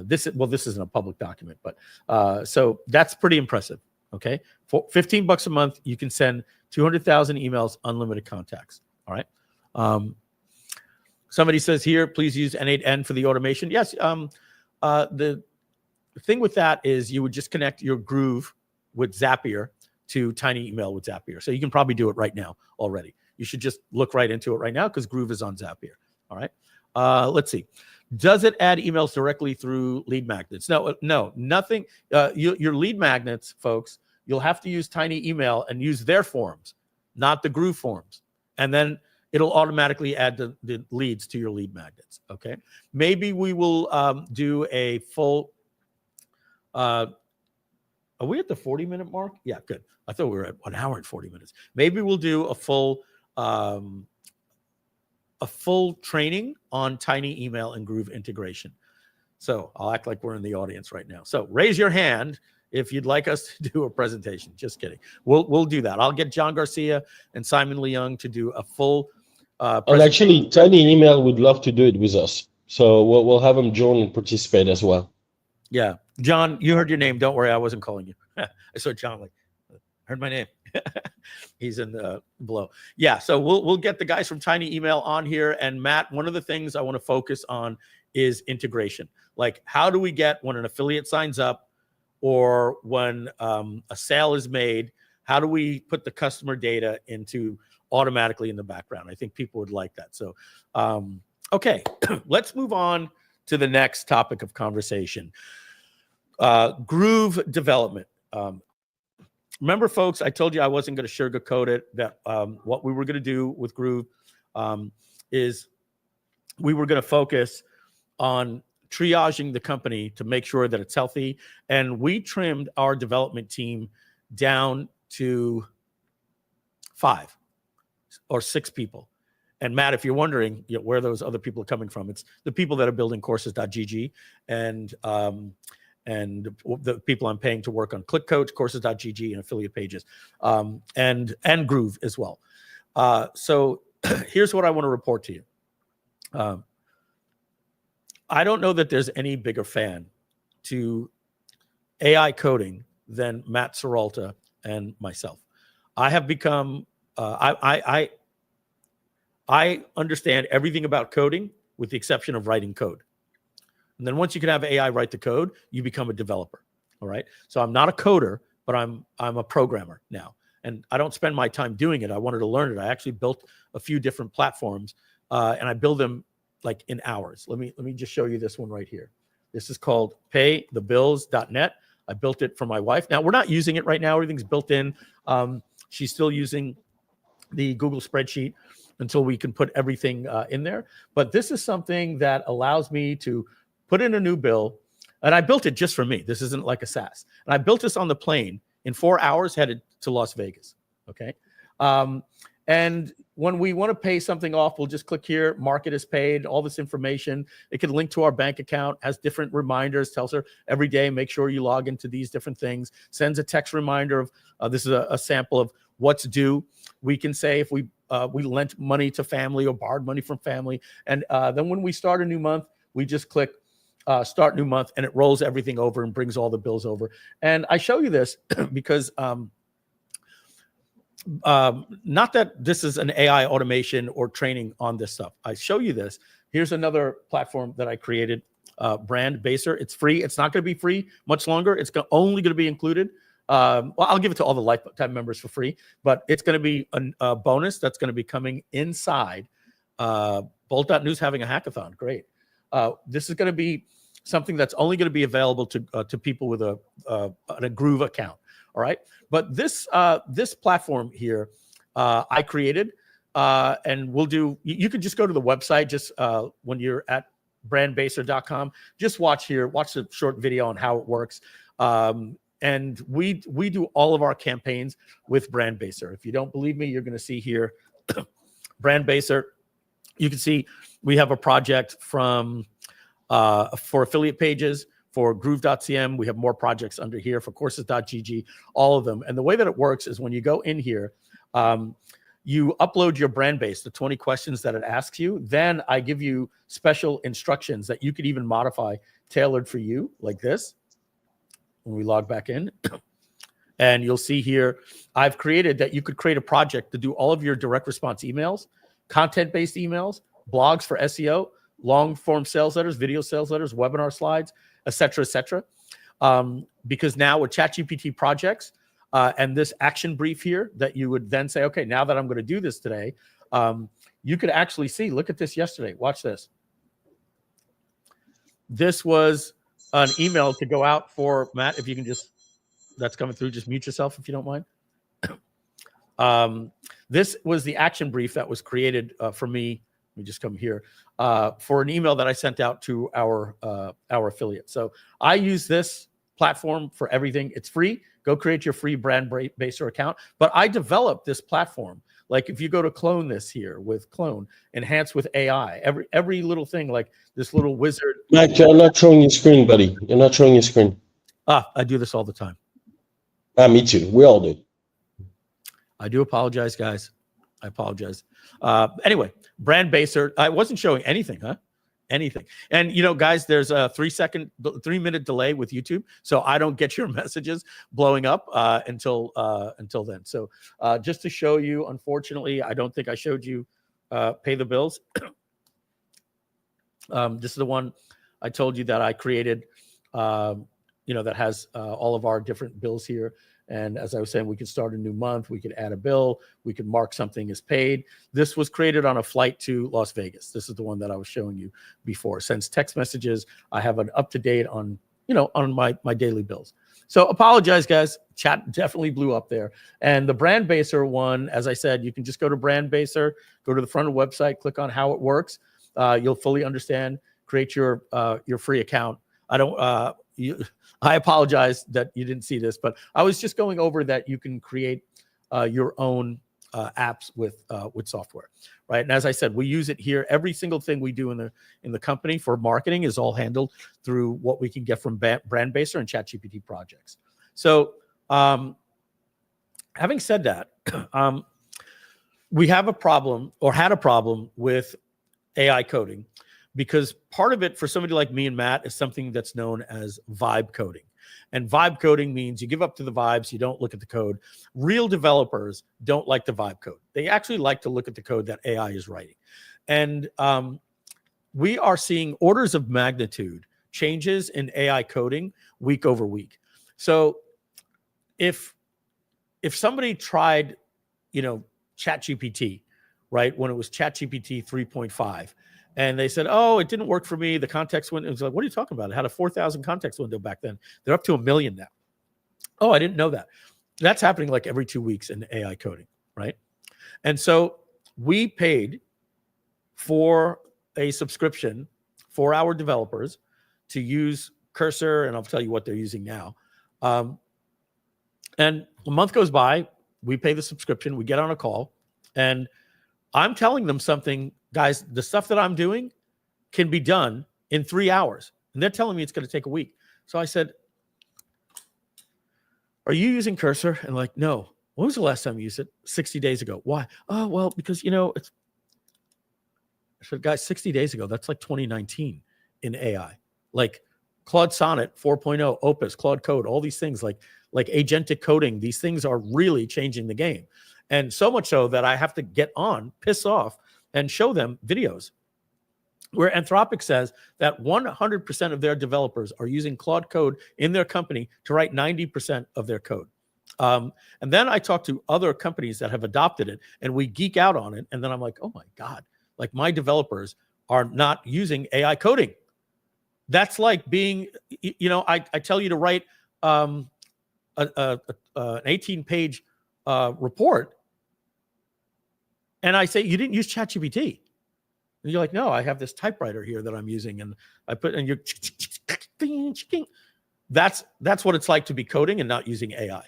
this isn't a public document, but so that's pretty impressive. Okay, for $15 a month, you can send 200,000 emails, unlimited contacts. All right. Somebody says here, please use N8N for the automation. Yes. The thing with that is you would just connect your Groove with Zapier to Tiny Email with Zapier. So you can probably do it right now already. You should just look right into it right now because Groove is on Zapier. All right. Let's see. Does it add emails directly through lead magnets? No, nothing. Your lead magnets, folks, you'll have to use Tiny Email and use their forms, not the Groove forms. And then it'll automatically add the leads to your lead magnets. Okay. Maybe we will do a full, are we at the 40-minute mark? Yeah, good. I thought we were at 1 hour and 40 minutes. Maybe we'll do a full training on Tiny Email and Groove integration. So I'll act like we're in the audience right now. So raise your hand if you'd like us to do a presentation. Just kidding. We'll do that. I'll get John Garcia and Simon Leung to do a full and actually, Tiny Email would love to do it with us. So we'll have them join and participate as well. Yeah. John, you heard your name. Don't worry. I wasn't calling you. I saw John like, heard my name. He's in the below. Yeah. So we'll get the guys from Tiny Email on here. And Matt, one of the things I want to focus on is integration. Like, how do we get when an affiliate signs up or when a sale is made, how do we put the customer data into automatically in the background? I think people would like that. So, okay, let's move on to the next topic of conversation. Groove development. Remember, folks, I told you I wasn't going to sugarcoat it, that what we were going to do with Groove is we were going to focus on triaging the company to make sure that it's healthy. And we trimmed our development team down to 5 or 6 people. And Matt, if you're wondering where those other people are coming from, it's the people that are building courses.gg and and the people I'm paying to work on ClickCoach, courses.gg, and affiliate pages, and Groove as well. So here's what I want to report to you. I don't know that there's any bigger fan to AI coding than Matt Seralta and myself. I have become, I understand everything about coding with the exception of writing code. And then once you can have AI write the code, you become a developer. All right. So I'm not a coder, but I'm a programmer now. And I don't spend my time doing it. I wanted to learn it. I actually built a few different platforms, and I build them like in hours. Let me just show you this one right here. This is called paythebills.net. I built it for my wife. Now we're not using it right now. Everything's built in. She's still using the Google spreadsheet until we can put everything in there. But this is something that allows me to put in a new bill, and I built it just for me. This isn't like a SaaS. And I built this on the plane in 4 hours, headed to Las Vegas. Okay. And when we want to pay something off, we'll just click here, mark it as paid, all this information. It can link to our bank account, has different reminders, tells her every day, make sure you log into these different things, sends a text reminder of, this is a sample of what's due. We can say if we lent money to family or borrowed money from family. And then when we start a new month, we just click start new month, and it rolls everything over and brings all the bills over. And I show you this because not that this is an AI automation or training on this stuff. I show you this. Here's another platform that I created, Brand Baser. It's free. It's not going to be free much longer. It's only going to be included. Well, I'll give it to all the lifetime members for free, but it's going to be a bonus that's going to be coming inside Bolt.news having a hackathon. Great. This is going to be something that's only going to be available to people with a Groove account. All right. But this platform here, I created, and we'll do, you can just go to the website, just when you're at brandbaser.com, just watch the short video on how it works. And we do all of our campaigns with Brand Baser. If you don't believe me, you're going to see here, Brand Baser. You can see we have a project from for affiliate pages, for Groove.cm. We have more projects under here for courses.gg, all of them. And the way that it works is when you go in here, you upload your brand base, the 20 questions that it asks you. Then I give you special instructions that you could even modify, tailored for you, like this. When we log back in, and you'll see here, I've created that you could create a project to do all of your direct response emails, content-based emails, blogs for SEO, long-form sales letters, video sales letters, webinar slides, et cetera, because now with ChatGPT projects and this action brief here that you would then say, okay, now that I'm going to do this today, you could actually see, look at this yesterday. Watch this. This was an email to go out for Matt. If you can just, that's coming through, just mute yourself if you don't mind. This was the action brief that was created for me. Let me just come here for an email that I sent out to our affiliate. So I use this platform for everything. It's free. Go create your free Brand Baser account. But I developed this platform. Like if you go to clone this here with clone, enhance with AI, every little thing, like this little wizard. Mike, you're not showing your screen, buddy. You're not showing your screen. I do this all the time. Me too. We all do. I do apologize, guys. I apologize. Anyway, Brand Baser. I wasn't showing anything, huh? Anything. And you know, guys, there's a 3-minute delay with YouTube, so I don't get your messages blowing up until then. So just to show you, unfortunately, I don't think I showed you Pay the Bills. This is the one I told you that I created. That has all of our different bills here. And as I was saying, we could start a new month. We could add a bill. We could mark something as paid. This was created on a flight to Las Vegas. This is the one that I was showing you before. Sends text messages. I have an up-to-date on my daily bills. So apologize, guys. Chat definitely blew up there. And the Brand Baser one, as I said, you can just go to Brand Baser, go to the front of the website, click on how it works. You'll fully understand. Create your free account. I apologize that you didn't see this, but I was just going over that you can create your own apps with software, right? And as I said, we use it here. Every single thing we do in the company for marketing is all handled through what we can get from Brandbaser and ChatGPT projects. So having said that, we have a problem, or had a problem, with AI coding, because part of it for somebody like me and Matt is something that's known as vibe coding. And vibe coding means you give up to the vibes, you don't look at the code. Real developers don't like the vibe code. They actually like to look at the code that AI is writing. And we are seeing orders of magnitude changes in AI coding week over week. So if somebody tried, ChatGPT, right, when it was ChatGPT 3.5, and they said, oh, it didn't work for me, the context window, it was like, what are you talking about? It had a 4,000 context window back then. They're up to 1 million now. Oh, I didn't know that. That's happening like every 2 weeks in AI coding, right? And so we paid for a subscription for our developers to use Cursor, and I'll tell you what they're using now. And a month goes by, we pay the subscription, we get on a call, and I'm telling them something, guys, the stuff that I'm doing can be done in 3 hours. And they're telling me it's going to take a week. So I said, are you using Cursor? And like, no. When was the last time you used it? 60 days ago. Why? Oh, well, because, it's, I said, guys, 60 days ago, that's like 2019 in AI. Like Claude Sonnet 4.0, Opus, Claude Code, all these things like agentic coding, these things are really changing the game. And so much so that I have to get on, piss off, and show them videos where Anthropic says that 100% of their developers are using Claude Code in their company to write 90% of their code. And then I talk to other companies that have adopted it, and we geek out on it. And then I'm like, oh my God, like my developers are not using AI coding. That's like being, I tell you to write an 18-page report, and I say, you didn't use ChatGPT. And you're like, no, I have this typewriter here that I'm using, and I put, and you're, that's what it's like to be coding and not using AI.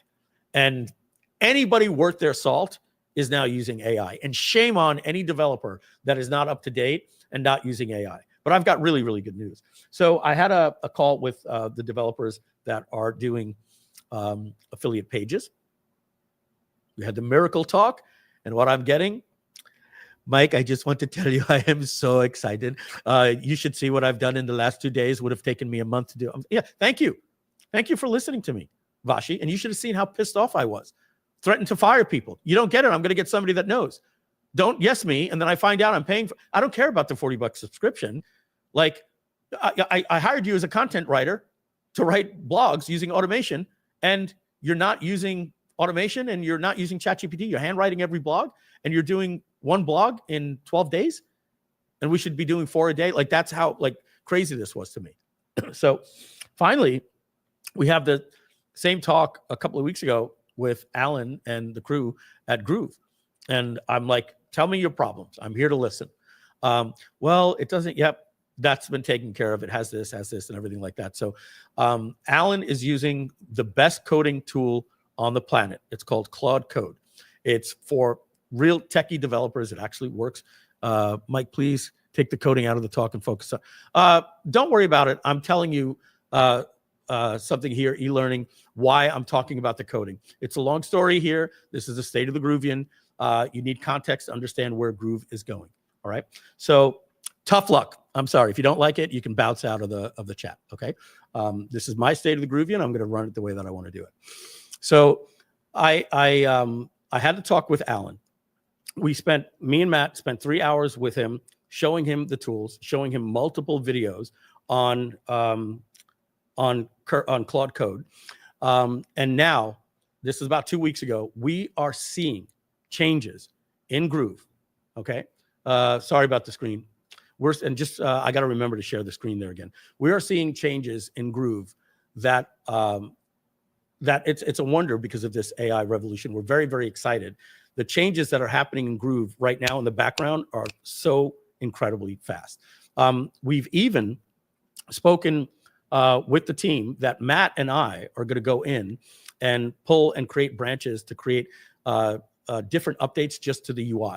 And anybody worth their salt is now using AI. And shame on any developer that is not up to date and not using AI. But I've got really, really good news. So I had a call with the developers that are doing affiliate pages. We had the miracle talk, and what I'm getting, Mike, I just want to tell you, I am so excited. You should see what I've done in the last 2 days. Would have taken me a month to do. Yeah, thank you. Thank you for listening to me, Vashi. And you should have seen how pissed off I was. Threatened to fire people. You don't get it. I'm going to get somebody that knows. Don't yes me, and then I find out I'm paying for. I don't care about the $40 subscription. Like, I hired you as a content writer to write blogs using automation, and you're not using automation, and you're not using ChatGPT. You're handwriting every blog, and you're doing one blog in 12 days, and we should be doing 4 a day. Like, that's how crazy this was to me. So finally, we have the same talk a couple of weeks ago with Alan and the crew at Groove. And I'm like, tell me your problems. I'm here to listen. Well, it doesn't yet. That's been taken care of. It has this, and everything like that. So Alan is using the best coding tool on the planet. It's called Claude Code. It's for real techie developers. It actually works. Mike, please take the coding out of the talk and focus on. Don't worry about it. I'm telling you something here, e-learning, why I'm talking about the coding. It's a long story here. This is the state of the Groovion. You need context to understand where Groove is going. All right. So tough luck. I'm sorry. If you don't like it, you can bounce out of the chat. Okay. This is my state of the Groovion. I'm going to run it the way that I want to do it. So I had to talk with Alan. Me and Matt spent 3 hours with him, showing him the tools, showing him multiple videos on Claude Code. And now, this is about 2 weeks ago, we are seeing changes in Groove. Okay. Sorry about the screen. I got to remember to share the screen there again. We are seeing changes in Groove that it's a wonder because of this AI revolution. We're very, very excited. The changes that are happening in Groove right now in the background are so incredibly fast. We've even spoken with the team that Matt and I are going to go in and pull and create branches to create different updates just to the UI.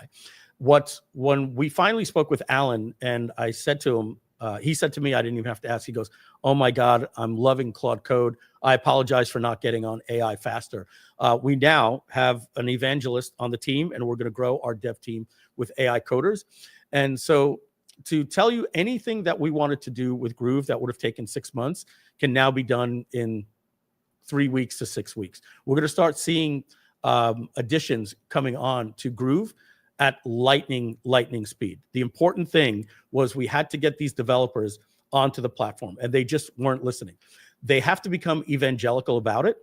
When we finally spoke with Alan, and I said to him, he said to me, I didn't even have to ask. He goes, "Oh my God, I'm loving Claude Code. I apologize for not getting on AI faster." We now have an evangelist on the team, and we're going to grow our dev team with AI coders. And so to tell you anything that we wanted to do with Groove that would have taken 6 months can now be done in 3 weeks to 6 weeks. We're going to start seeing additions coming on to Groove at lightning speed. The important thing was we had to get these developers onto the platform, and they just weren't listening. They have to become evangelical about it.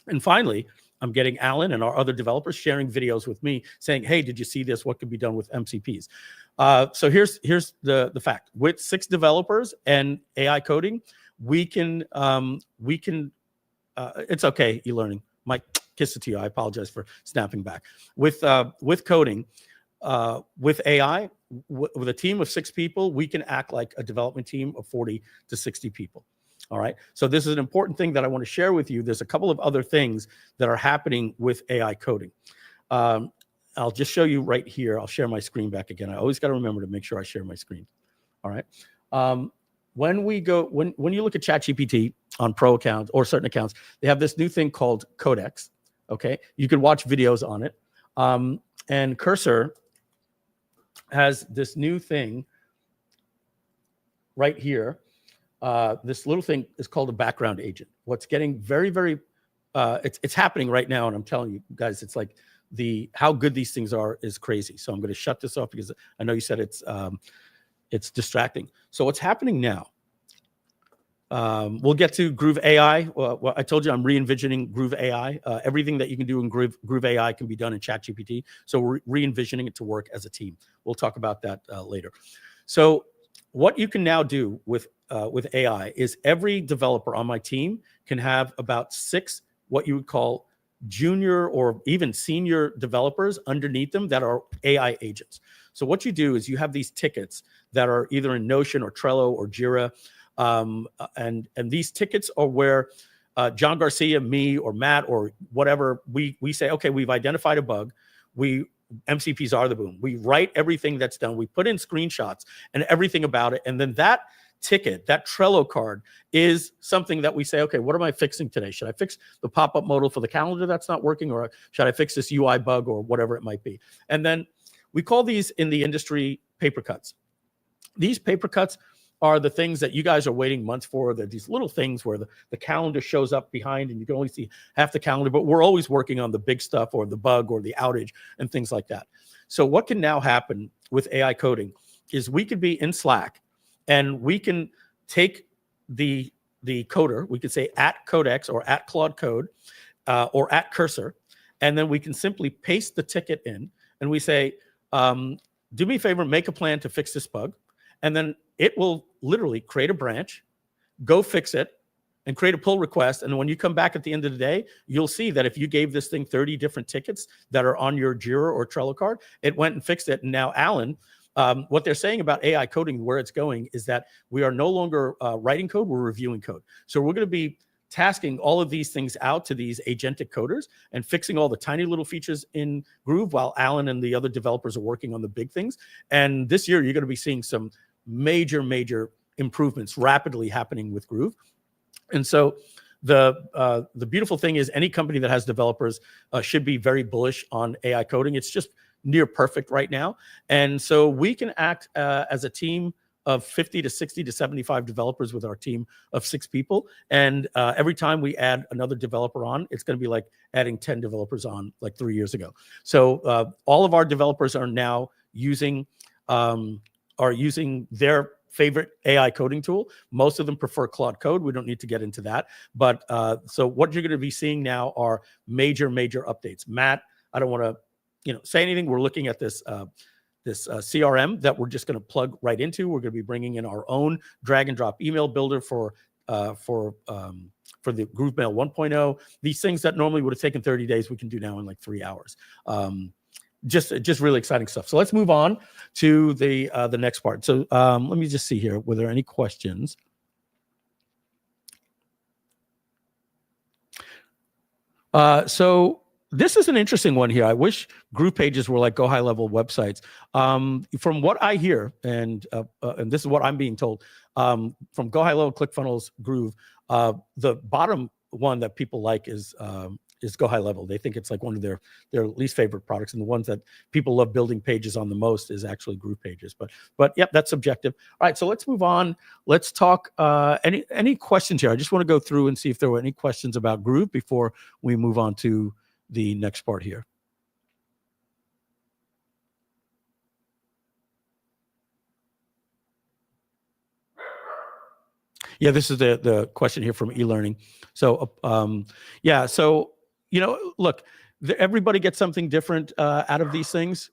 And finally, I'm getting Alan and our other developers sharing videos with me saying, "Hey, did you see this? What could be done with MCPs?" So here's the fact. With 6 developers and AI coding, we can it's okay, e-learning. Mike, kiss it to you. I apologize for snapping back. With coding, with AI, with a team of 6 people, we can act like a development team of 40 to 60 people. All right. So this is an important thing that I want to share with you. There's a couple of other things that are happening with AI coding. I'll just show you right here. I'll share my screen back again. I always got to remember to make sure I share my screen. All right. When you look at ChatGPT on pro accounts or certain accounts, they have this new thing called Codex. Okay. You can watch videos on it. And Cursor has this new thing right here. This little thing is called a background agent. What's getting very, very, it's happening right now. And I'm telling you guys, it's like how good these things are is crazy. So I'm going to shut this off because I know you said it's distracting. So what's happening now? We'll get to Groove AI. Well, I told you I'm re-envisioning Groove AI. Everything that you can do in Groove AI can be done in ChatGPT. So we're re-envisioning it to work as a team. We'll talk about that later. So what you can now do with AI is every developer on my team can have about 6 what you would call junior or even senior developers underneath them that are AI agents. So what you do is you have these tickets that are either in Notion or Trello or Jira. And these tickets are where John Garcia, me, or Matt, or whatever, we say, okay, we've identified a bug. MCPs are the boom. We write everything that's done. We put in screenshots and everything about it. And then that ticket, that Trello card, is something that we say, okay, what am I fixing today? Should I fix the pop-up modal for the calendar that's not working? Or should I fix this UI bug or whatever it might be? And then we call these in the industry paper cuts. These paper cuts are the things that you guys are waiting months for. They're these little things where the calendar shows up behind and you can only see half the calendar, but we're always working on the big stuff or the bug or the outage and things like that. So what can now happen with AI coding is we could be in Slack and we can take the coder, we could say at Codex or at Claude Code or at Cursor, and then we can simply paste the ticket in and we say, do me a favor, make a plan to fix this bug. And then it will literally create a branch, go fix it, and create a pull request. And when you come back at the end of the day, you'll see that if you gave this thing 30 different tickets that are on your Jira or Trello card, it went and fixed it. And now, Alan, what they're saying about AI coding, where it's going, is that we are no longer writing code, we're reviewing code. So we're going to be tasking all of these things out to these agentic coders and fixing all the tiny little features in Groove while Alan and the other developers are working on the big things. And this year, you're going to be seeing some major improvements rapidly happening with Groove. And so the beautiful thing is any company that has developers should be very bullish on AI coding. It's just near perfect right now. And so we can act as a team of 50 to 60 to 75 developers with our team of 6 people. And every time we add another developer on, it's going to be like adding 10 developers on like 3 years ago. So all of our developers are now using their favorite AI coding tool. Most of them prefer Claude Code. We don't need to get into that. But so what you're going to be seeing now are major updates. Matt, I don't want to say anything. We're looking at this CRM that we're just going to plug right into. We're going to be bringing in our own drag and drop email builder for the Groove Mail 1.0. These things that normally would have taken 30 days, we can do now in like 3 hours. Just really exciting stuff. So let's move on to the next part. So let me just see here. Were there any questions? So this is an interesting one here. I wish Groove pages were like Go High Level websites. From what I hear, and this is what I'm being told, from Go High Level, ClickFunnels, Groove, the bottom one that people like is Go High Level. They think it's like one of their least favorite products, and the ones that people love building pages on the most is actually Groove pages. But yep, that's subjective. All right, so let's move on. Let's talk. Any questions here? I just want to go through and see if there were any questions about Groove before we move on to the next part here. Yeah, this is the question here from e-learning. So yeah, so look, everybody gets something different out of these things,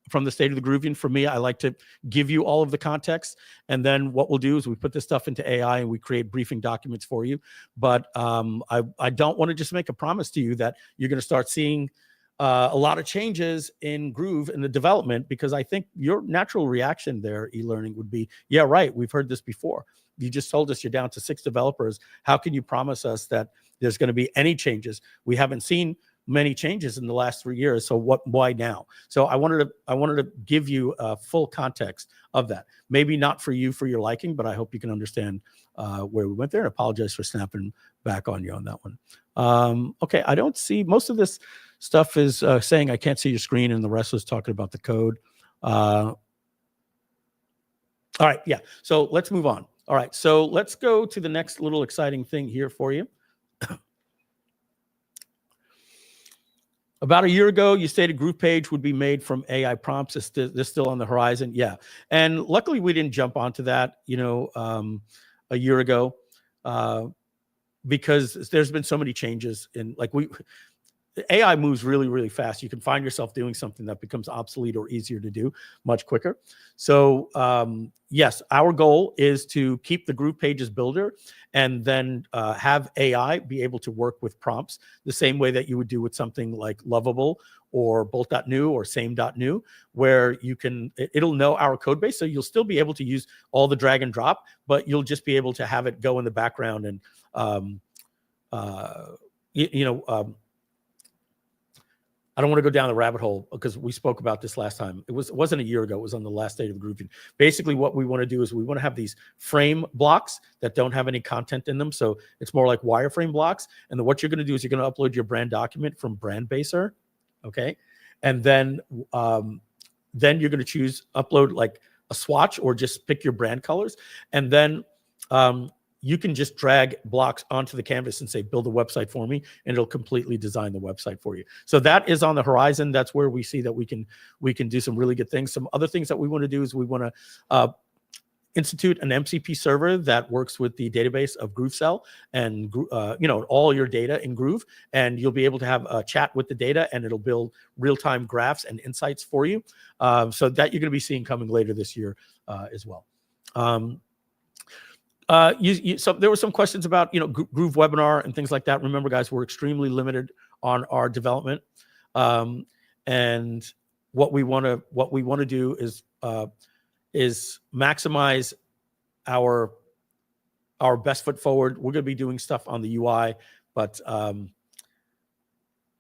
from the State of the Groovion. For me, I like to give you all of the context, and then what we'll do is we put this stuff into AI and we create briefing documents for you. But I don't want to just make a promise to you that you're going to start seeing a lot of changes in Groove in the development, because I think your natural reaction there, e-learning, would be, yeah, right, we've heard this before. You just told us you're down to 6 developers. How can you promise us that there's going to be any changes? We haven't seen many changes in the last 3 years. So why now? So I wanted to give you a full context of that. Maybe not for you, for your liking, but I hope you can understand where we went there, and apologize for snapping back on you on that one. Okay, I don't see, most of this stuff is saying I can't see your screen, and the rest was talking about the code. All right, yeah, so let's move on. All right, so let's go to the next little exciting thing here for you. About a year ago, you stated Groove page would be made from AI prompts. Is this still on the horizon? Yeah, and luckily we didn't jump onto that, a year ago, because there's been so many changes in, like, AI moves really, really fast. You can find yourself doing something that becomes obsolete or easier to do much quicker. So yes, our goal is to keep the Groove pages builder, and then have AI be able to work with prompts the same way that you would do with something like Lovable or Bolt.new or Same.new, where it'll know our code base. So you'll still be able to use all the drag and drop, but you'll just be able to have it go in the background and, I don't want to go down the rabbit hole because we spoke about this last time. It wasn't a year ago. It was on the last State of the Groovion. Basically, what we want to do is we want to have these frame blocks that don't have any content in them. So it's more like wireframe blocks. And then what you're going to do is you're going to upload your brand document from Brandbaser, okay? And then you're going to choose upload like a swatch, or just pick your brand colors. And then you can just drag blocks onto the canvas and say, build a website for me, and it'll completely design the website for you. So that is on the horizon. That's where we see that we can do some really good things. Some other things that we want to do is we want to institute an MCP server that works with the database of GrooveCell and all your data in Groove, and you'll be able to have a chat with the data, and it'll build real-time graphs and insights for you. So that you're going to be seeing coming later this year as well. So there were some questions about Groove webinar and things like that. Remember, guys, we're extremely limited on our development, and what we want to do is maximize our best foot forward. We're going to be doing stuff on the UI, but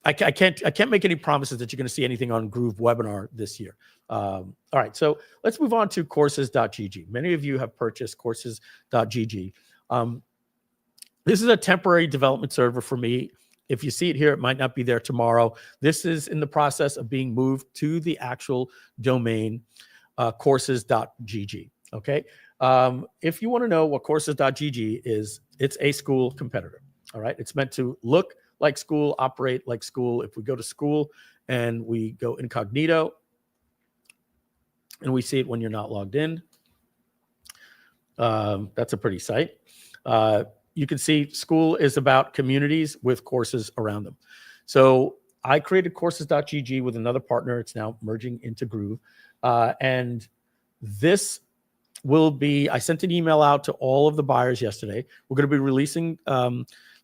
I can't make any promises that you're going to see anything on Groove webinar this year. All right, so let's move on to courses.gg. Many of you have purchased courses.gg. This is a temporary development server for me. If you see it here, it might not be there tomorrow. This is in the process of being moved to the actual domain, courses.gg. Okay. If you want to know what courses.gg is, it's a school competitor. All right. It's meant to look like school, operate like school. If we go to school and we go incognito, and we see it when you're not logged in, that's a pretty sight. You can see school is about communities with courses around them. So I created courses.gg with another partner. It's now merging into Groove. And this will be, I sent an email out to all of the buyers yesterday. We're going to be releasing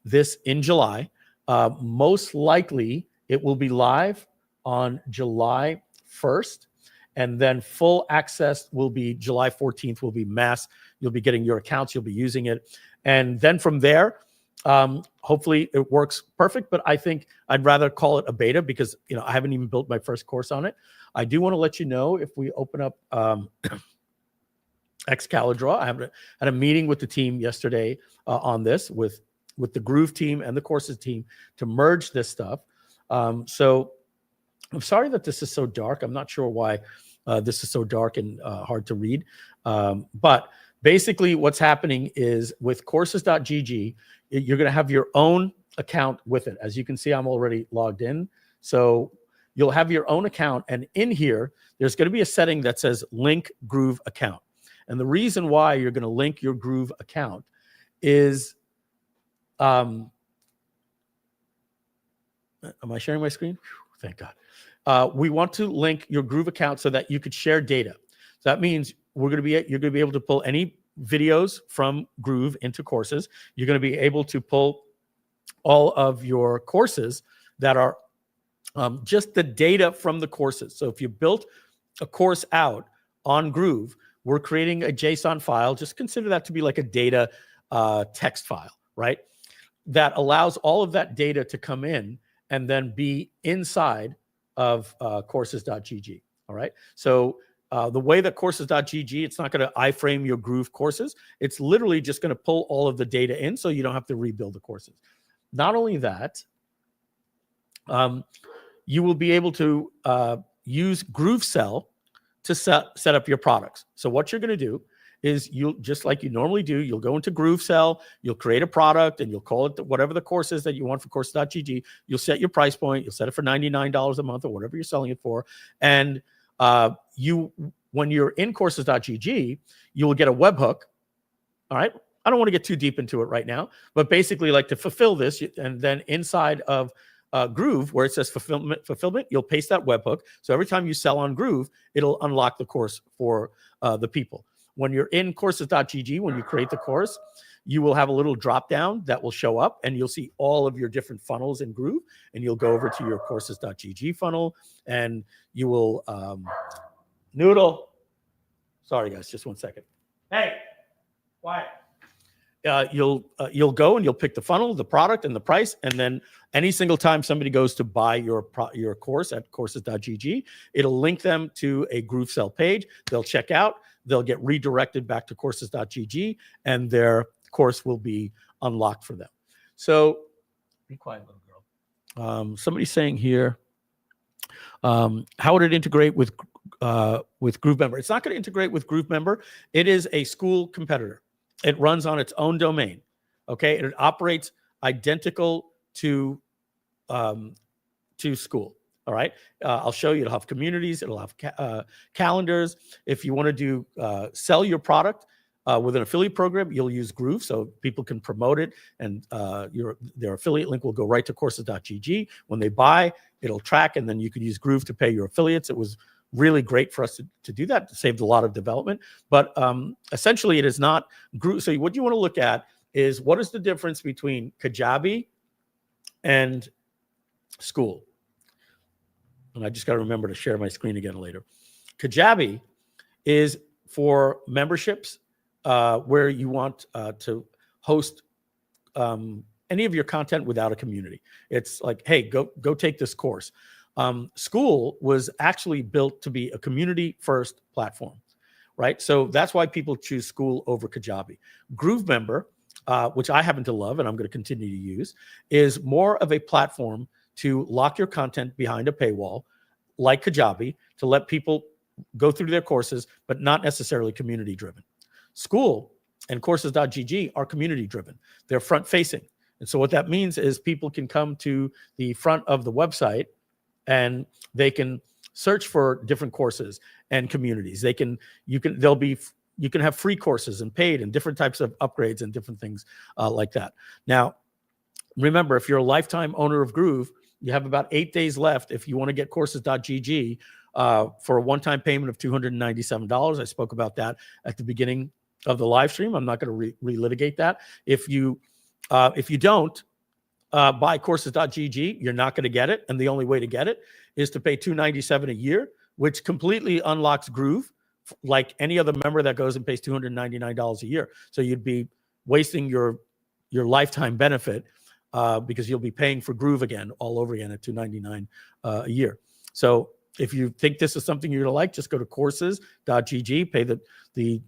this in July. Most likely it will be live on July 1st. And then full access will be July 14th, will be mass. You'll be getting your accounts. You'll be using it. And then from there, Hopefully it works perfect, but I think I'd rather call it a beta because, I haven't even built my first course on it. I do want to let you know if we open up Excalidraw. I had a meeting with the team yesterday on this with the Groove team and the courses team to merge this stuff. So I'm sorry that this is so dark. I'm not sure why this is so dark and hard to read. But basically what's happening is with courses.gg, you're going to have your own account with it. As you can see, I'm already logged in. So you'll have your own account. And in here, there's going to be a setting that says link Groove account. And the reason why you're going to link your Groove account is, am I sharing my screen? Whew, thank God. We want to link your Groove account so that you could share data. So that means you're going to be able to pull any videos from Groove into courses. You're going to be able to pull all of your courses that are just the data from the courses. So if you built a course out on Groove, we're creating a JSON file. Just consider that to be like a data text file, right? That allows all of that data to come in and then be inside of courses.gg, all right? So the way that courses.gg, it's not going to iframe your Groove courses. It's literally just going to pull all of the data in so you don't have to rebuild the courses. Not only that, you will be able to use GrooveCell to set up your products. So what you're going to do is you'll, just like you normally do, you'll go into GrooveCell, you'll create a product, and you'll call it whatever the course is that you want for courses.gg. You'll set your price point. You'll set it for $99 a month or whatever you're selling it for. And when you're in courses.gg, you will get a webhook. All right. I don't want to get too deep into it right now, but basically, like, to fulfill this, and then inside of Groove, where it says fulfillment, you'll paste that webhook. So every time you sell on Groove, it'll unlock the course for the people. When you're in courses.gg, when you create the course, you will have a little drop down that will show up, and you'll see all of your different funnels in Groove, and you'll go over to your courses.gg funnel, and you will Noodle. Sorry guys, just 1 second. Hey, quiet. You'll go and you'll pick the funnel, the product, and the price, and then any single time somebody goes to buy your course at courses.gg, it'll link them to a GrooveCell page. They'll check out, they'll get redirected back to courses.gg, and their course will be unlocked for them. So be quiet, little girl. Somebody's saying here, how would it integrate with GrooveMember? It's not going to integrate with GrooveMember. It is a school competitor. It runs on its own domain. Okay, it operates identical to school. All right, I'll show you. It'll have communities. It'll have calendars. If you want to do sell your product with an affiliate program, you'll use Groove so people can promote it, and their affiliate link will go right to courses.gg. When they buy, it'll track, and then you can use Groove to pay your affiliates. It was really great for us to do that. It saved a lot of development. But essentially, it is not Groove. So what you want to look at is, what is the difference between Kajabi and School? And I just got to remember to share my screen again later. Kajabi is for memberships where you want to host any of your content without a community. It's like, hey, go take this course. School was actually built to be a community-first platform, right? So that's why people choose School over Kajabi. GrooveMember, which I happen to love and I'm going to continue to use, is more of a platform to lock your content behind a paywall, like Kajabi, to let people go through their courses, but not necessarily community-driven. School and courses.gg are community-driven. They're front-facing. And so what that means is people can come to the front of the website and they can search for different courses and communities. You can have free courses and paid and different types of upgrades and different things like that. Now, remember, if you're a lifetime owner of Groove, you have about 8 days left if you want to get courses.gg for a one-time payment of $297. I spoke about that at the beginning of the live stream. I'm not going to relitigate that. If you don't buy courses.gg, you're not going to get it. And the only way to get it is to pay $297 a year, which completely unlocks Groove like any other member that goes and pays $299 a year. So you'd be wasting your your lifetime benefit because you'll be paying for Groove again all over again at $299 a year. So if you think this is something you're gonna like, just go to courses.gg, pay the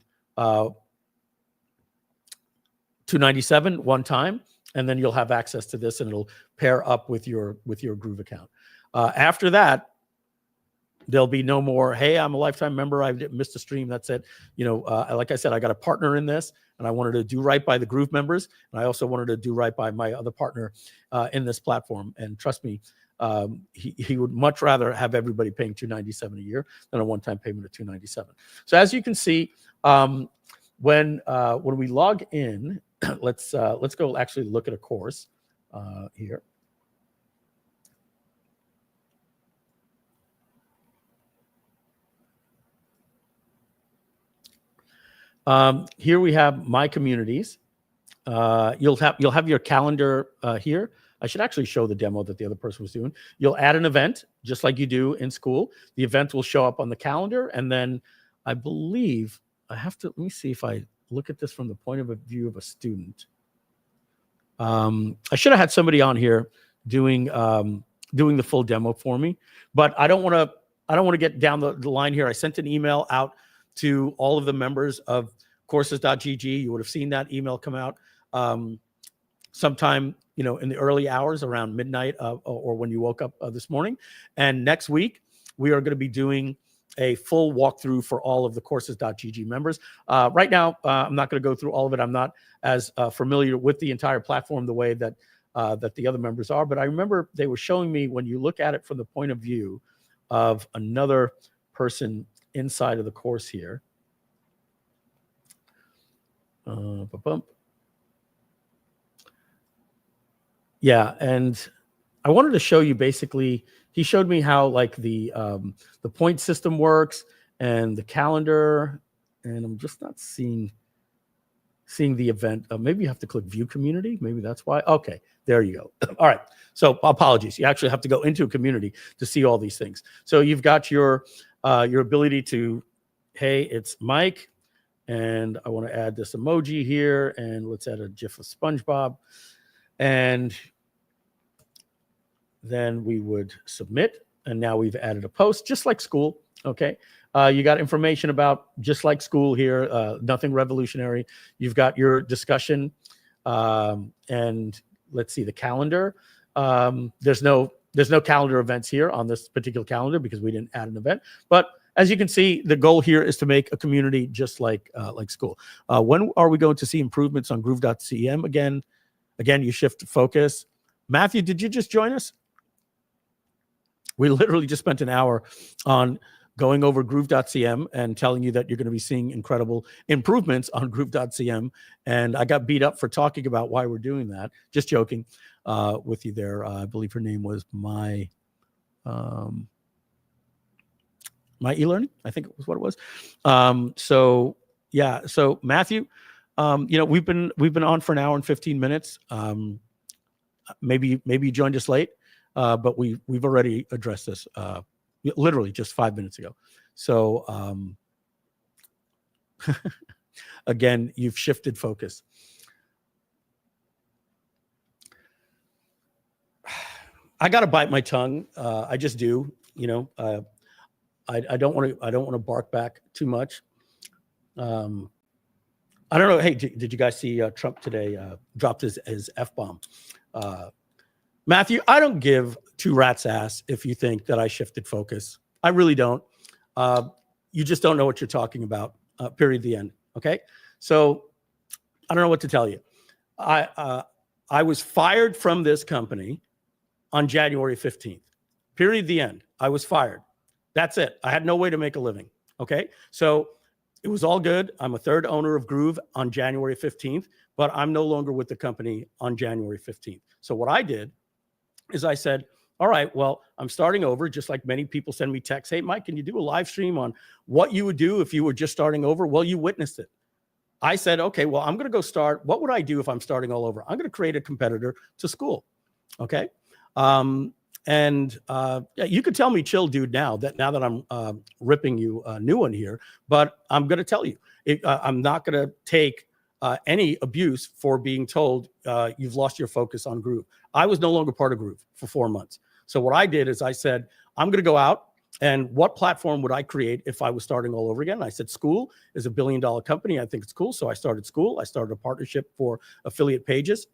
$297 one time, and then you'll have access to this, and it'll pair up with your Groove account. After that, there'll be no more, hey, I'm a lifetime member, I missed a stream, that's it. You know, like I said, I got a partner in this, and I wanted to do right by the Groove members, and I also wanted to do right by my other partner in this platform. And trust me, he would much rather have everybody paying $297 a year than a one-time payment of $297. So as you can see, when we log in, let's go actually look at a course here. Here we have my communities. You'll have your calendar here. I should actually show the demo that the other person was doing. You'll add an event just like you do in school. The event will show up on the calendar, and then I believe I have to, let me see if I look at this from the point of view of a student. I should have had somebody on here doing the full demo for me, but I don't want to get down the line here. I sent an email out to all of the members of courses.gg. You would have seen that email come out sometime, you know, in the early hours around midnight or when you woke up this morning. And next week, we are going to be doing a full walkthrough for all of the courses.gg members. Right now, I'm not going to go through all of it. I'm not as familiar with the entire platform the way that the other members are. But I remember they were showing me, when you look at it from the point of view of another person inside of the course here. Yeah, and I wanted to show you basically, he showed me how like the point system works and the calendar, and I'm just not seeing the event. Maybe you have to click view community. Maybe that's why. Okay, there you go. All right. So apologies. You actually have to go into a community to see all these things. So you've got your ability to, hey, it's Mike, and I want to add this emoji here, and let's add a GIF of SpongeBob, and then we would submit, and now we've added a post, just like school. Okay, you got information about just like school here, nothing revolutionary. You've got your discussion, and let's see the calendar. There's no calendar events here on this particular calendar because we didn't add an event. But as you can see, the goal here is to make a community just like school. When are we going to see improvements on Groove.cm again? Again, you shift focus. Matthew, did you just join us? We literally just spent an hour on going over Groove.cm and telling you that you're going to be seeing incredible improvements on Groove.cm. And I got beat up for talking about why we're doing that. Just joking with you there. I believe her name was My e-learning, I think it was what it was. So yeah, so Matthew, you know, we've been on for an hour and 15 minutes. Maybe you joined us late, but we've already addressed this literally just 5 minutes ago. So again, you've shifted focus. I got to bite my tongue. I just do, you know. I don't want to bark back too much. I don't know. Hey, did you guys see Trump today dropped his F-bomb? Matthew, I don't give two rats ass if you think that I shifted focus. I really don't. You just don't know what you're talking about. Period. The end. Okay. So I don't know what to tell you. I was fired from this company on January 15th. Period. The end. I was fired. That's it. I had no way to make a living. Okay. So it was all good. I'm a third owner of Groove on January 15th, but I'm no longer with the company on January 15th. So what I did is I said, all right, well, I'm starting over, just like many people send me texts. Hey, Mike, can you do a live stream on what you would do if you were just starting over? Well, you witnessed it. I said, okay, well, I'm going to go start. What would I do if I'm starting all over? I'm going to create a competitor to school. Okay. Yeah, you could tell me chill, dude, now that I'm ripping you a new one here, but I'm going to tell you, I'm not going to take any abuse for being told you've lost your focus on Groove. I was no longer part of Groove for 4 months. So what I did is I said, I'm going to go out, and what platform would I create if I was starting all over again? And I said, School is $1 billion company. I think it's cool. So I started School. I started a partnership for affiliate pages.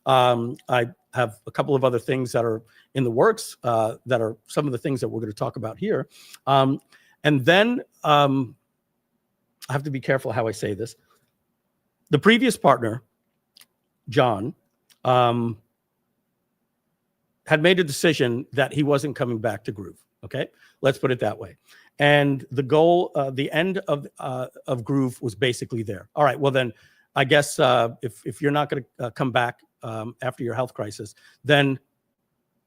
I have a couple of other things that are in the works that are some of the things that we're going to talk about here. And then I have to be careful how I say this. The previous partner, John, had made a decision that he wasn't coming back to Groove. Okay, let's put it that way. And the goal, the end of Groove was basically there. All right, well then, I guess if you're not going to come back after your health crisis, then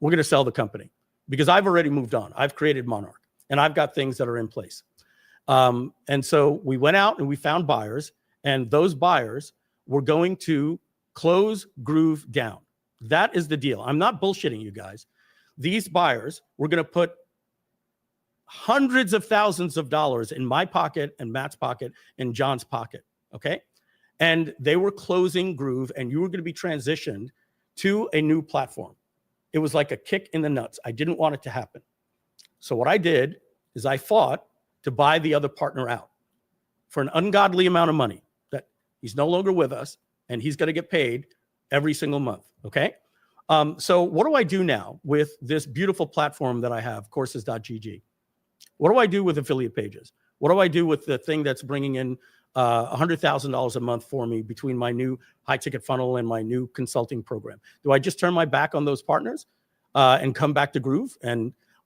we're going to sell the company, because I've already moved on. I've created Monarch, and I've got things that are in place. And so we went out and we found buyers, and those buyers were going to close Groove down. That is the deal. I'm not bullshitting you guys. These buyers were going to put hundreds of thousands of dollars in my pocket and Matt's pocket and John's pocket. Okay. And they were closing Groove, and you were going to be transitioned to a new platform. It was like a kick in the nuts. I didn't want it to happen. So what I did is I fought to buy the other partner out for an ungodly amount of money that he's no longer with us, and he's going to get paid every single month. Okay. So what do I do now with this beautiful platform that I have, courses.gg? What do I do with affiliate pages? What do I do with the thing that's bringing in $100,000 a month for me between my new high ticket funnel and my new consulting program? Do I just turn my back on those partners and come back to Groove?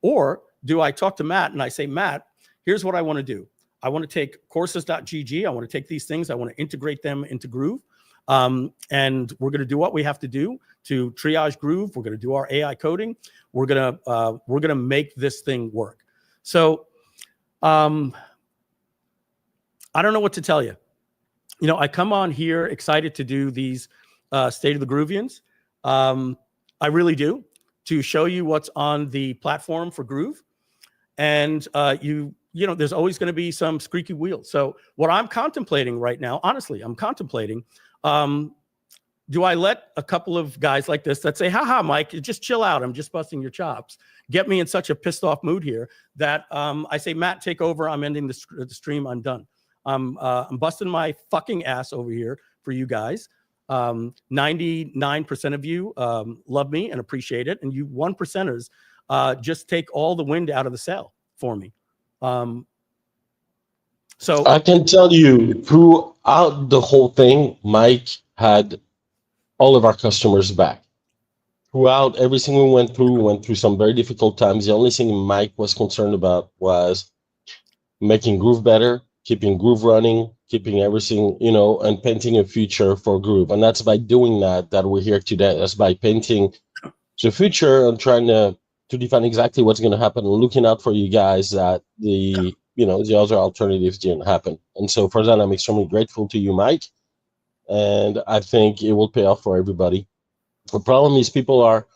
Or do I talk to Matt and I say, Matt, here's what I want to do. I want to take courses.gg. I want to take these things. I want to integrate them into Groove. And we're going to do what we have to do to triage Groove. We're going to do our AI coding. We're going to make this thing work. So I don't know what to tell you. You know, I come on here excited to do these State of the Groovians. I really do, to show you what's on the platform for Groove. And you know, there's always going to be some squeaky wheels. So what I'm contemplating right now, honestly, I'm contemplating, do I let a couple of guys like this that say, haha, Mike, just chill out, I'm just busting your chops, get me in such a pissed off mood here that I say, Matt, take over, I'm ending the stream, I'm done. I'm busting my fucking ass over here for you guys. 99% of you love me and appreciate it, and you 1%ers just take all the wind out of the sail for me. So I can tell you, throughout the whole thing, Mike had all of our customers back. Throughout everything we went through some very difficult times. The only thing Mike was concerned about was making Groove better, keeping Groove running, keeping everything, you know, and painting a future for Groove. And that's by doing that we're here today. That's by painting the future and trying to define exactly what's going to happen and looking out for you guys that the other alternatives didn't happen. And so for that, I'm extremely grateful to you, Mike. And I think it will pay off for everybody. The problem is people are,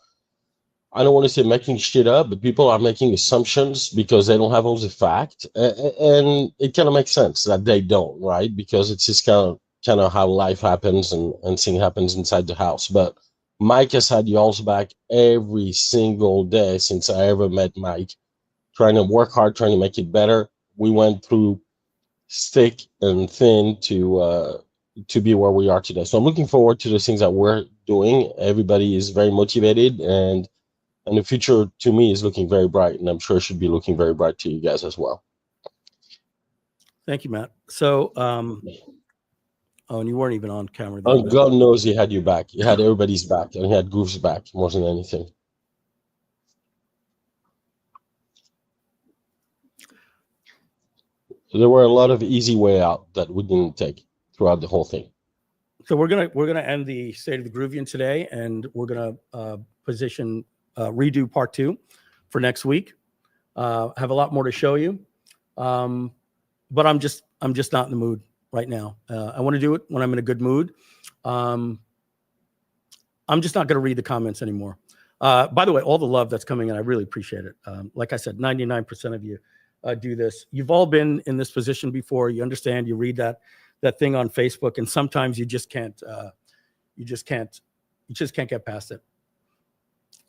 I don't want to say making shit up, but people are making assumptions because they don't have all the facts. And it kind of makes sense that they don't, right? Because it's just kind of how life happens and thing happens inside the house. But Mike has had y'all's back every single day since I ever met Mike, trying to work hard, trying to make it better. We went through thick and thin to be where we are today. So I'm looking forward to the things that we're doing. Everybody is very motivated, and the future to me is looking very bright, and I'm sure it should be looking very bright to you guys as well. Thank you, Matt. So, oh, and you weren't even on camera. Oh, God knows he had you back. He had everybody's back, and he had Groove's back more than anything. There were a lot of easy way out that we didn't take throughout the whole thing. So we're gonna end the State of the Groovian today, and we're gonna redo part 2 for next week. Have a lot more to show you, but I'm just not in the mood right now. I want to do it when I'm in a good mood. I'm just not going to read the comments anymore. By the way, all the love that's coming in, I really appreciate it. Like I said, 99% of you do this. You've all been in this position before. You understand. You read that thing on Facebook, and sometimes you just can't get past it.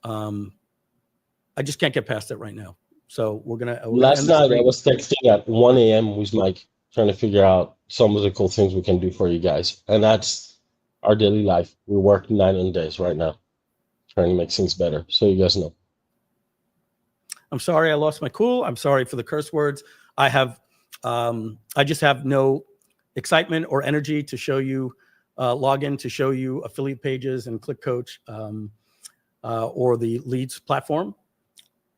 I just can't get past it right now. So we're gonna Last night I was texting at 1 a.m. with Mike, trying to figure out some of the cool things we can do for you guys, and that's our daily life. We work 9 days right now, trying to make things better, so you guys know. I'm sorry I lost my cool. I'm sorry for the curse words. I just have no excitement or energy to show you login, to show you affiliate pages and Click Coach or the Leads platform.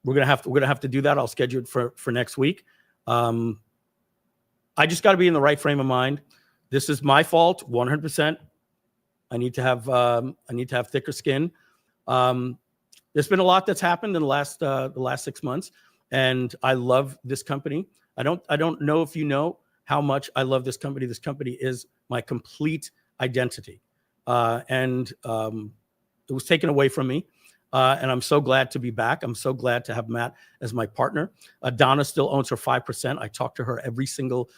We're gonna have to do that. I'll schedule it for next week. I just got to be in the right frame of mind. This is my fault, 100%. I need to have thicker skin. There's been a lot that's happened in the last 6 months, and I love this company. I don't know if you know how much I love this company. This company is my complete identity, and it was taken away from me. And I'm so glad to be back. I'm so glad to have Matt as my partner. Donna still owns her 5%. I talk to her every single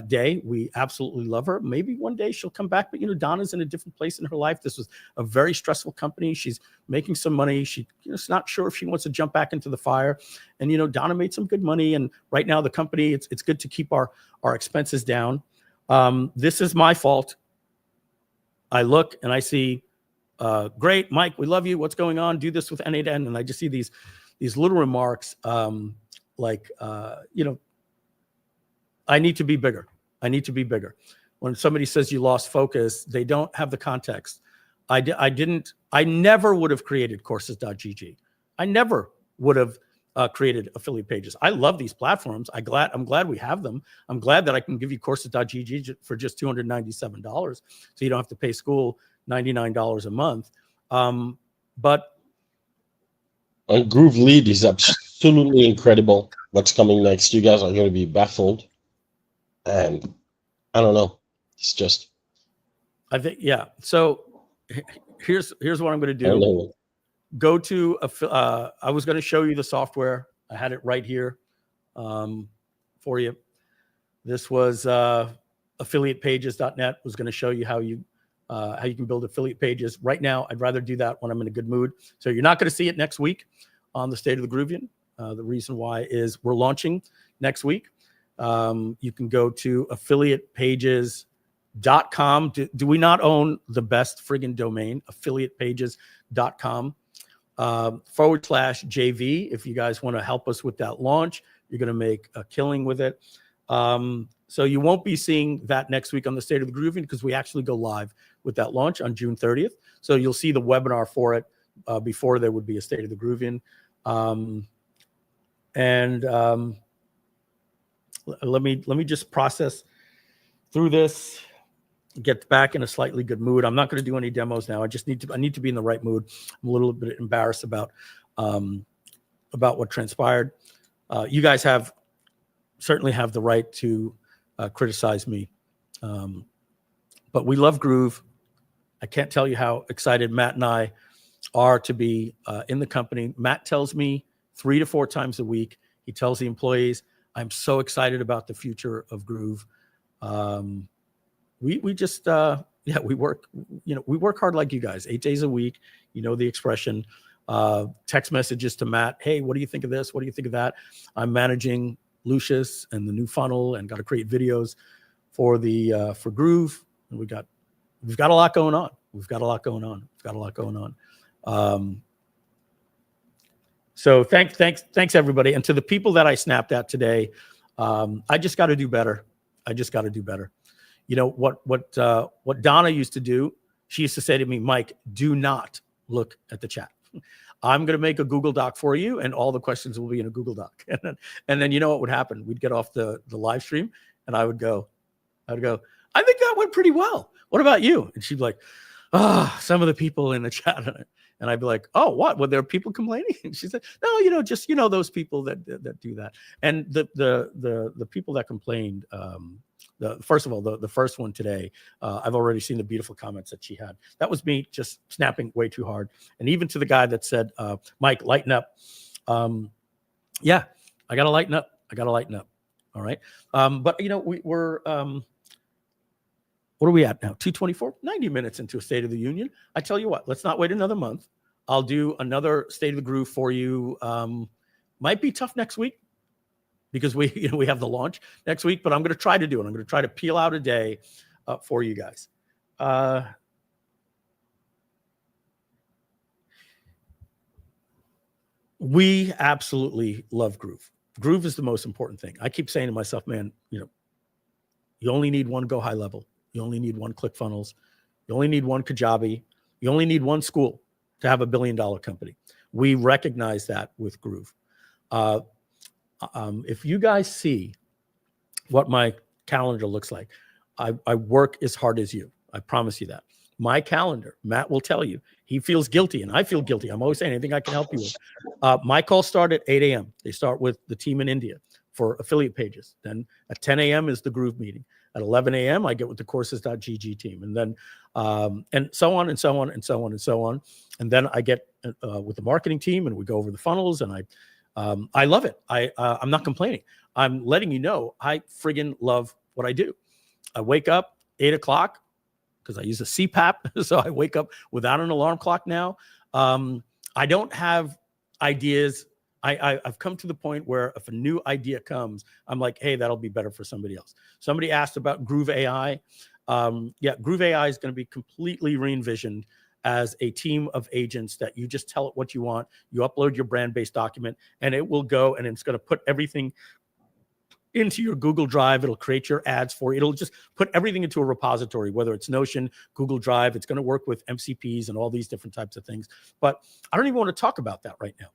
day. We absolutely love her. Maybe one day she'll come back, but Donna's in a different place in her life. This was a very stressful company. She's making some money. She's not sure if she wants to jump back into the fire. And Donna made some good money. And right now the company, it's good to keep our expenses down. This is my fault. I look and I see, great, Mike, we love you. What's going on? Do this with N8N. And I just see these little remarks like, I need to be bigger. I need to be bigger. When somebody says you lost focus, they don't have the context. I never would have created courses.gg. I never would have created affiliate pages. I love these platforms. I'm glad we have them. I'm glad that I can give you courses.gg for just $297. So you don't have to pay school $99 a month. But Groove Lead is absolutely incredible. What's coming next? You guys are going to be baffled. And I don't know. It's just. I think, yeah. So here's what I'm going to do. Go to, I was going to show you the software. I had it right here for you. This was affiliatepages.net. Was going to show you how you can build affiliate pages. Right now, I'd rather do that when I'm in a good mood. So you're not going to see it next week on the State of the Groovion. The reason why is we're launching next week. You can go to affiliatepages.com. Do we not own the best friggin' domain? Affiliatepages.com /JV. If you guys want to help us with that launch, you're going to make a killing with it. So you won't be seeing that next week on the State of the Groovion because we actually go live with that launch on June 30th. So you'll see the webinar for it before there would be a State of the Groovion. Let me just process through this, get back in a slightly good mood. I'm not going to do any demos now. I need to be in the right mood. I'm a little bit embarrassed about what transpired. You guys certainly have the right to criticize me, but we love Groove. I can't tell you how excited Matt and I are to be in the company. Matt tells me 3 to 4 times a week. He tells the employees, I'm so excited about the future of Groove. We just, we work hard like you guys, 8 days a week. The expression, text messages to Matt. Hey, what do you think of this? What do you think of that? I'm managing Lucius and the new funnel and got to create videos for Groove. And we've got a lot going on. So thanks everybody. And to the people that I snapped at today, I just got to do better. What Donna used to do, she used to say to me, Mike, do not look at the chat. I'm going to make a Google Doc for you, and all the questions will be in a Google Doc. And then you know what would happen? We'd get off the live stream, and I would go, I think that went pretty well. What about you? And she'd be like, some of the people in the chat. And I'd be like, oh, what? Were there people complaining? And she said, no, just those people that do that. And the people that complained, first of all, the first one today, I've already seen the beautiful comments that she had. That was me just snapping way too hard. And even to the guy that said, Mike, lighten up. Yeah, I got to lighten up. All right. But we're what are we at now? 2:24, 90 minutes into a State of the Union. I tell you what, let's not wait another month. I'll do another State of the Groove for you. Might be tough next week because we have the launch next week, but I'm going to try to do it. I'm going to try to peel out a day for you guys. We absolutely love Groove. Groove is the most important thing. I keep saying to myself, man, you only need one Go High Level. You only need one ClickFunnels. You only need one Kajabi. You only need one school to have $1 billion company. We recognize that with Groove. If you guys see what my calendar looks like, I work as hard as you. I promise you that. My calendar, Matt will tell you, he feels guilty, and I feel guilty. I'm always saying anything I can help you with. My calls start at 8 a.m. They start with the team in India for affiliate pages. Then at 10 a.m. is the Groove meeting. At 11 a.m., I get with the courses.gg team. And then, and so on and so on and so on and so on. And then I get with the marketing team and we go over the funnels, and I love it. I'm not complaining. I'm letting you know I friggin' love what I do. I wake up 8 o'clock because I use a CPAP. So I wake up without an alarm clock now. I don't have ideas. I've come to the point where if a new idea comes, I'm like, hey, that'll be better for somebody else. Somebody asked about Groove AI. Yeah, Groove AI is going to be completely re-envisioned as a team of agents that you just tell it what you want. You upload your brand-based document, and it will go, and it's going to put everything into your Google Drive. It'll create your ads for you. It'll just put everything into a repository, whether it's Notion, Google Drive. It's going to work with MCPs and all these different types of things. But I don't even want to talk about that right now.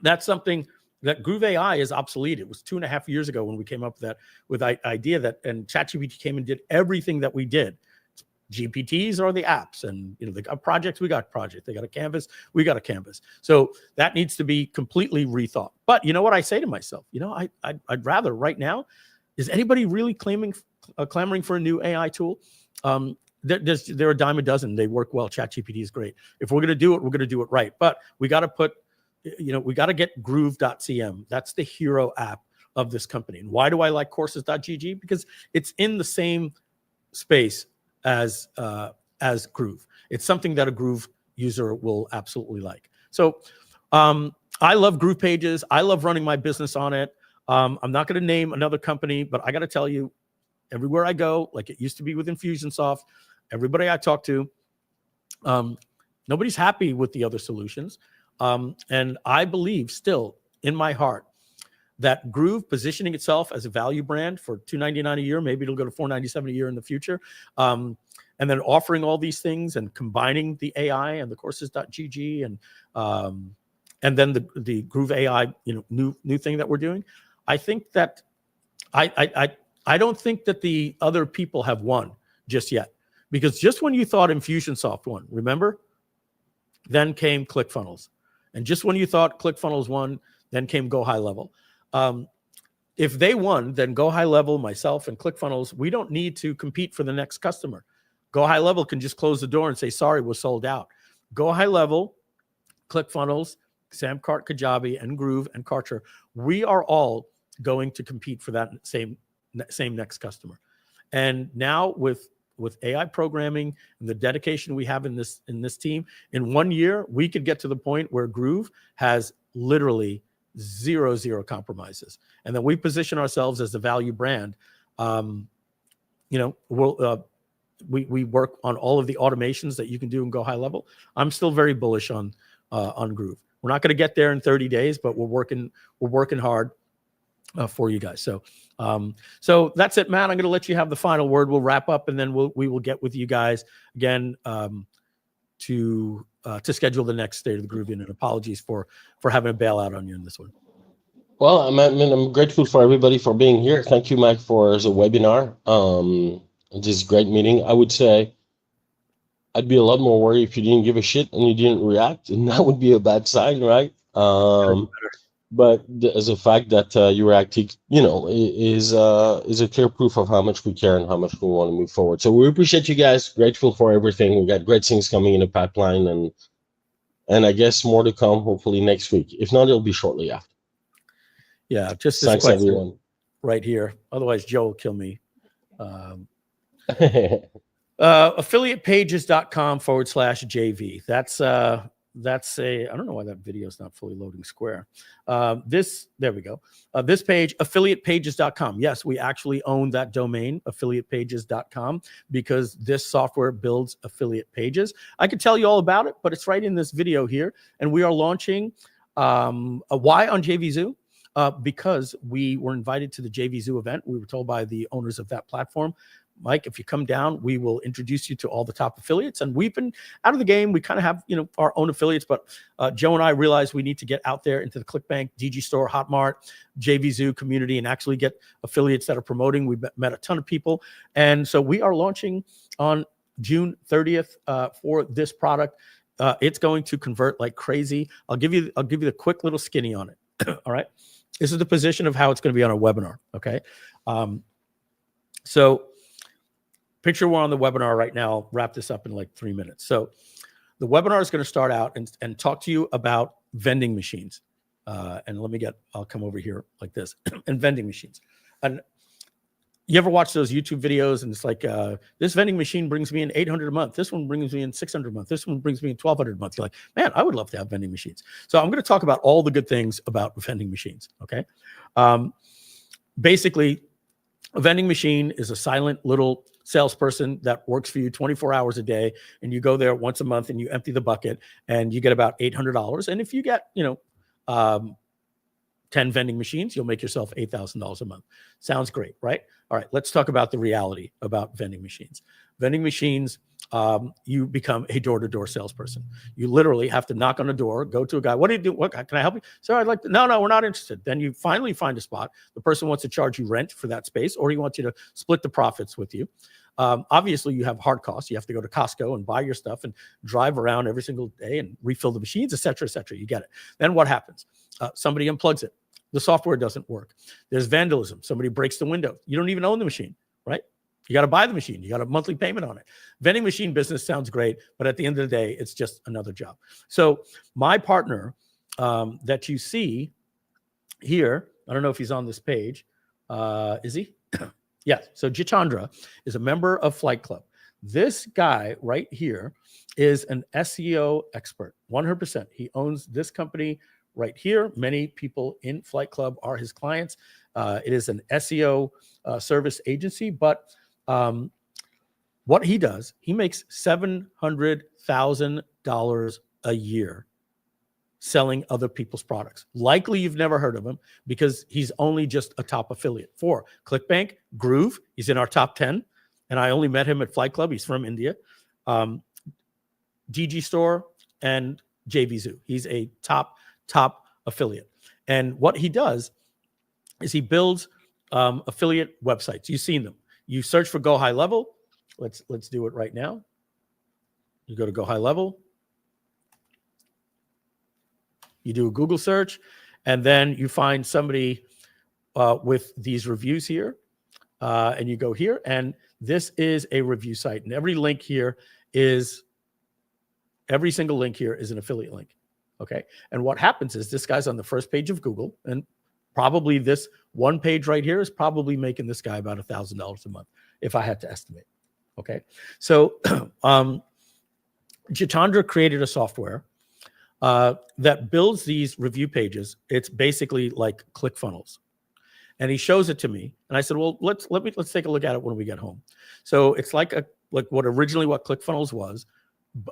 That's something that Groove AI is obsolete. It was 2.5 years ago when we came up with that idea that, and ChatGPT came and did everything that we did. GPTs are the apps, and they got projects, we got projects. They got a canvas, we got a canvas. So that needs to be completely rethought. But you know what I say to myself? I'd rather right now. Is anybody really clamoring for a new AI tool? There are a dime a dozen. They work well. ChatGPT is great. If we're going to do it, we're going to do it right. But we got to put. We got to get Groove.cm. That's the hero app of this company. And why do I like courses.gg? Because it's in the same space as Groove. It's something that a Groove user will absolutely like. So I love Groove pages. I love running my business on it. I'm not going to name another company, but I got to tell you, everywhere I go, like it used to be with Infusionsoft, everybody I talk to, nobody's happy with the other solutions. And I believe still in my heart that Groove positioning itself as a value brand for $299 a year, maybe it'll go to $497 a year in the future, and then offering all these things and combining the AI and the courses.gg and then the Groove AI, new thing that we're doing. I think that I don't think that the other people have won just yet, because just when you thought Infusionsoft won, remember, then came ClickFunnels. And just when you thought ClickFunnels won, then came Go High Level. If they won, then Go High Level, myself, and ClickFunnels, we don't need to compete for the next customer. Go High Level can just close the door and say, sorry, we're sold out. Go High Level, ClickFunnels, Samcart, Kajabi, and Groove, and Karcher, we are all going to compete for that same next customer. And now with AI programming and the dedication we have in this team, in 1 year, we could get to the point where Groove has literally zero compromises. And then we position ourselves as the value brand. We work on all of the automations that you can do and Go High Level. I'm still very bullish on Groove. We're not going to get there in 30 days, but we're working hard for you guys. So that's it, Matt. I'm going to let you have the final word. We'll wrap up, and then we will get with you guys again to schedule the next State of the Groovion. And apologies for having a bailout on you in this one. Well, I'm grateful for everybody for being here. Thank you, Mike, for the webinar. This is a great meeting. I would say I'd be a lot more worried if you didn't give a shit and you didn't react, and that would be a bad sign, right? But as a fact that you reacting, is a clear proof of how much we care and how much we want to move forward. So we appreciate you guys. Grateful for everything. We got great things coming in the pipeline, and I guess more to come. Hopefully next week. If not, it'll be shortly after. Yeah, just this thanks question everyone right here. Otherwise, Joe will kill me. affiliatepages.com/JV. That's a, I don't know why that video is not fully loading square. There we go. This page, affiliatepages.com. Yes, we actually own that domain, affiliatepages.com, because this software builds affiliate pages. I could tell you all about it, but it's right in this video here. And we are launching why on JVZoo? Because we were invited to the JVZoo event. We were told by the owners of that platform, Mike, if you come down, we will introduce you to all the top affiliates. And we've been out of the game. We kind of have, our own affiliates, but Joe and I realized we need to get out there into the ClickBank, DG Store, Hotmart, JVZoo community, and actually get affiliates that are promoting. We met a ton of people. And so we are launching on June 30th for this product. It's going to convert like crazy. I'll give you the quick little skinny on it. All right. This is the position of how it's going to be on our webinar. Okay. So picture we're on the webinar right now. I'll wrap this up in like 3 minutes. So the webinar is going to start out and talk to you about vending machines. And I'll come over here like this and vending machines. And you ever watch those YouTube videos and it's like, this vending machine brings me in $800 a month. This one brings me in $600 a month. This one brings me in $1,200 a month. You're like, man, I would love to have vending machines. So I'm going to talk about all the good things about vending machines. Okay. Basically, a vending machine is a silent little salesperson that works for you 24 hours a day. And you go there once a month and you empty the bucket and you get about $800. And if you get, 10 vending machines, you'll make yourself $8,000 a month. Sounds great, right? All right, let's talk about the reality about vending machines. Vending machines, you become a door-to-door salesperson. You literally have to knock on a door, go to a guy. What do you do? What can I help you? Sir, I'd like to. No, we're not interested. Then you finally find a spot. The person wants to charge you rent for that space, or he wants you to split the profits with you. Obviously, you have hard costs. You have to go to Costco and buy your stuff and drive around every single day and refill the machines, et cetera, et cetera. You get it. Then what happens? Somebody unplugs it. The software doesn't work. There's vandalism. Somebody breaks the window. You don't even own the machine, right? You got to buy the machine. You got a monthly payment on it. Vending machine business sounds great, but at the end of the day, it's just another job. So my partner that you see here, I don't know if he's on this page. Is he? Yes. So Jichandra is a member of Flight Club. This guy right here is an SEO expert, 100%. He owns this company right here. Many people in Flight Club are his clients. It is an SEO service agency, but what he does, he makes $700,000 a year selling other people's products. Likely you've never heard of him because he's only just a top affiliate for ClickBank, Groove. He's in our top 10, and I only met him at Flight Club. He's from India. DG Store and JVZoo. He's a top affiliate. And what he does is he builds affiliate websites. You've seen them. You search for Go High Level. Let's do it right now. You go to Go High Level. You do a Google search, and then you find somebody with these reviews here, and you go here, and this is a review site. And every single link here is an affiliate link. Okay. And what happens is this guy's on the first page of Google, and probably this one page right here is probably making this guy about $1,000 a month, if I had to estimate. Okay. So Jitendra created a software that builds these review pages. It's basically like ClickFunnels. And he shows it to me. And I said, well, let's take a look at it when we get home. So it's like what ClickFunnels was.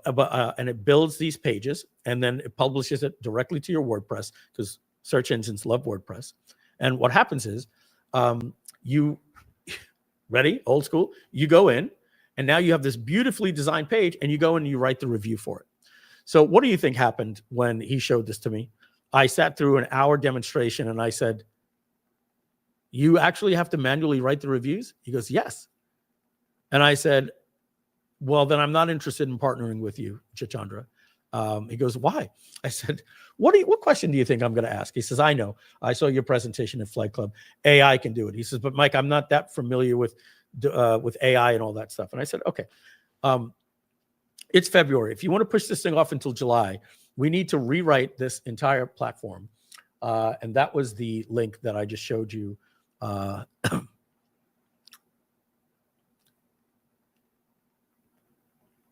And it builds these pages, and then it publishes it directly to your WordPress, because search engines love WordPress. And what happens is you ready, old school, you go in, and now you have this beautifully designed page, and you go in and you write the review for it. So what do you think happened when he showed this to me? I sat through an hour demonstration, and I said, you actually have to manually write the reviews? He goes, yes. And I said, well, then I'm not interested in partnering with you, Jitendra. He goes, why? I said, what question do you think I'm going to ask? He says, I know. I saw your presentation at Flight Club. AI can do it. He says, but Mike, I'm not that familiar with AI and all that stuff. And I said, okay, it's February. If you want to push this thing off until July, we need to rewrite this entire platform. And that was the link that I just showed you.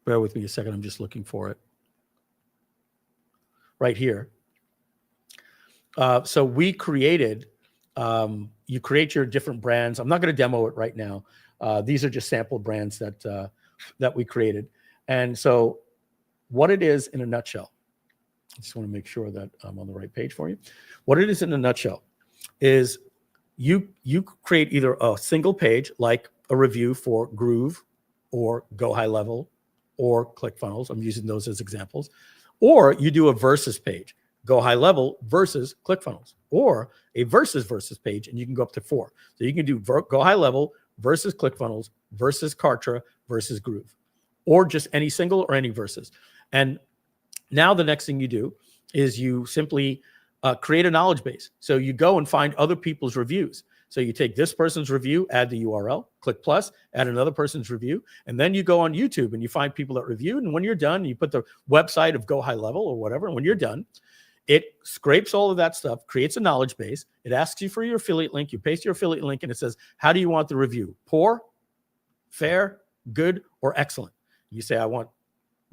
Bear with me a second. I'm just looking for it right here. So we created, you create your different brands. I'm not going to demo it right now. These are just sample brands that we created. And so what it is in a nutshell, I just want to make sure that I'm on the right page for you. What it is in a nutshell is you create either a single page, like a review for Groove or Go High Level or ClickFunnels. I'm using those as examples. Or you do a versus page, Go High Level versus ClickFunnels, or a versus page, and you can go up to 4. So you can do Go High Level versus ClickFunnels versus Kartra versus Groove, or just any single or any versus. And now the next thing you do is you simply create a knowledge base. So you go and find other people's reviews. So you take this person's review, add the URL, click plus, add another person's review, and then you go on YouTube and you find people that reviewed. And when you're done, you put the website of Go High Level or whatever. And when you're done, it scrapes all of that stuff, creates a knowledge base. It asks you for your affiliate link. You paste your affiliate link and it says, how do you want the review? Poor, fair, good, or excellent? You say, I want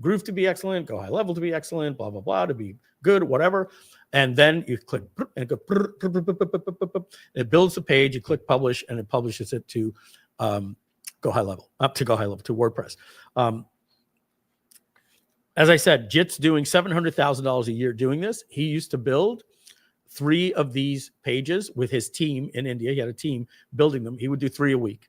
Groove to be excellent, Go High Level to be excellent, blah, blah, blah, to be good, whatever. And then you click and it builds the page. You click publish and it publishes it to Go High Level, to WordPress. As I said, Jit's doing $700,000 a year doing this. He used to build 3 of these pages with his team in India. He had a team building them. He would do 3 a week.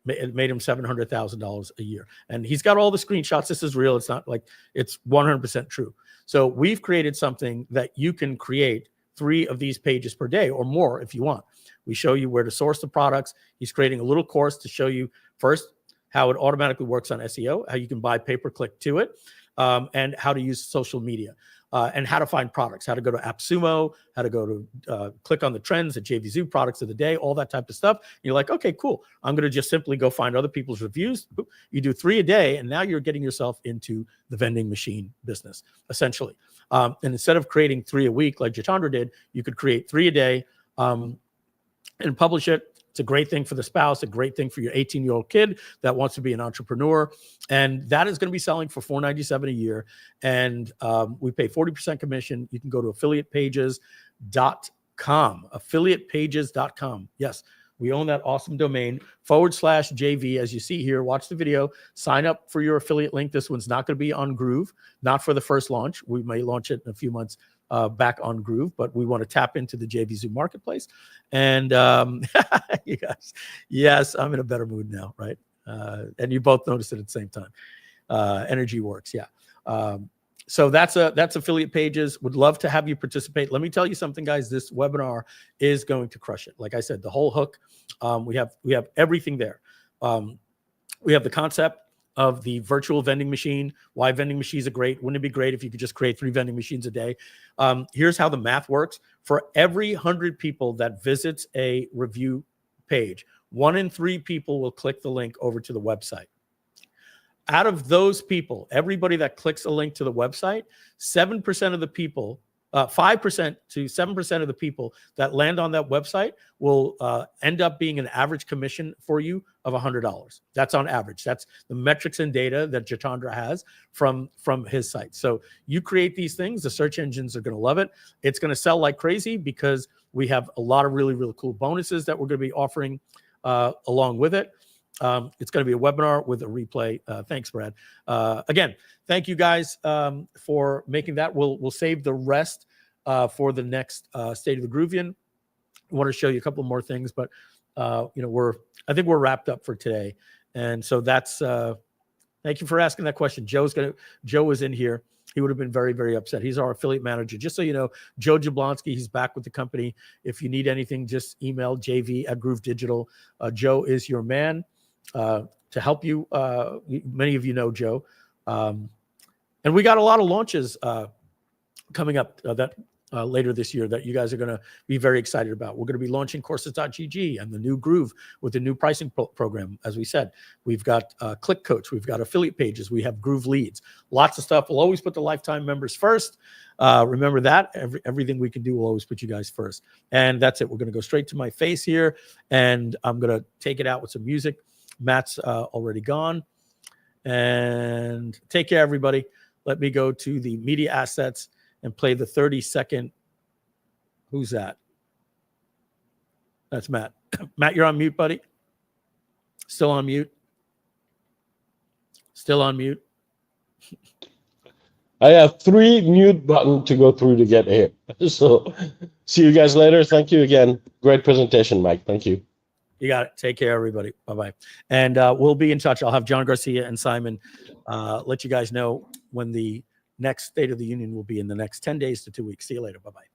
It made him $700,000 a year. And he's got all the screenshots. This is real. It's not like it's 100% true. So we've created something that you can create 3 of these pages per day or more if you want. We show you where to source the products. He's creating a little course to show you first how it automatically works on SEO, how you can buy pay-per-click to it, and how to use social media. And how to find products, how to go to AppSumo, how to go to click on the trends, the JVZoo products of the day, all that type of stuff. You're like, okay, cool. I'm going to just simply go find other people's reviews. You do 3 a day, and now you're getting yourself into the vending machine business, essentially. And instead of creating 3 a week like Jitendra did, you could create 3 a day and publish it. It's a great thing for the spouse, a great thing for your 18-year-old kid that wants to be an entrepreneur. And that is going to be selling for $497 a year. And we pay 40% commission. You can go to affiliatepages.com, affiliatepages.com. Yes, we own that awesome domain, /JV. As you see here, watch the video, sign up for your affiliate link. This one's not going to be on Groove, not for the first launch. We may launch it in a few months back on Groove, but we want to tap into the JVZoo marketplace. And yes, I'm in a better mood now, right? And you both noticed it at the same time. Energy works, yeah. So that's affiliate pages. Would love to have you participate. Let me tell you something, guys. This webinar is going to crush it. Like I said, the whole hook. We have everything there. We have the concept of the virtual vending machine, why vending machines are great. Wouldn't it be great if you could just create 3 vending machines a day? Here's how the math works. For every 100 people that visits a review page, 1 in 3 people will click the link over to the website. Out of those people, everybody that clicks a link to the website, 7% of the people, 5% to 7% of the people that land on that website will end up being an average commission for you of $100. That's on average. That's the metrics and data that Jitendra has from his site. So you create these things, the search engines are going to love it. It's going to sell like crazy because we have a lot of really, really cool bonuses that we're going to be offering along with it. It's going to be a webinar with a replay. Thanks, Brad. Again, thank you guys for making that. We'll save the rest for the next State of the Groovion. I want to show you a couple more things, but I think we're wrapped up for today. And so that's thank you for asking that question. Joe was in here. He would have been very, very upset. He's our affiliate manager. Just so you know, Joe Jablonski, he's back with the company. If you need anything, just email jv@Groove Digital. Joe is your man to help you. Many of you know Joe. And we got a lot of launches coming up later this year that you guys are going to be very excited about. We're going to be launching courses.gg and the new Groove with the new pricing program. As we said, we've got Click Coach, we've got affiliate pages, we have Groove Leads, lots of stuff. We'll always put the lifetime members first. Remember that everything we can do, we'll always put you guys first. And that's it. We're going to go straight to my face here, and I'm going to take it out with some music. Matt's already gone. And take care, everybody. Let me go to the media assets and play the 30-second. Who's that? That's Matt. Matt, you're on mute, buddy. Still on mute. Still on mute. I have 3 mute buttons to go through to get here. So see you guys later. Thank you again. Great presentation, Mike. Thank you. You got it. Take care, everybody. Bye-bye. And we'll be in touch. I'll have John Garcia and Simon let you guys know when the next State of the Union will be in the next 10 days to 2 weeks. See you later. Bye-bye.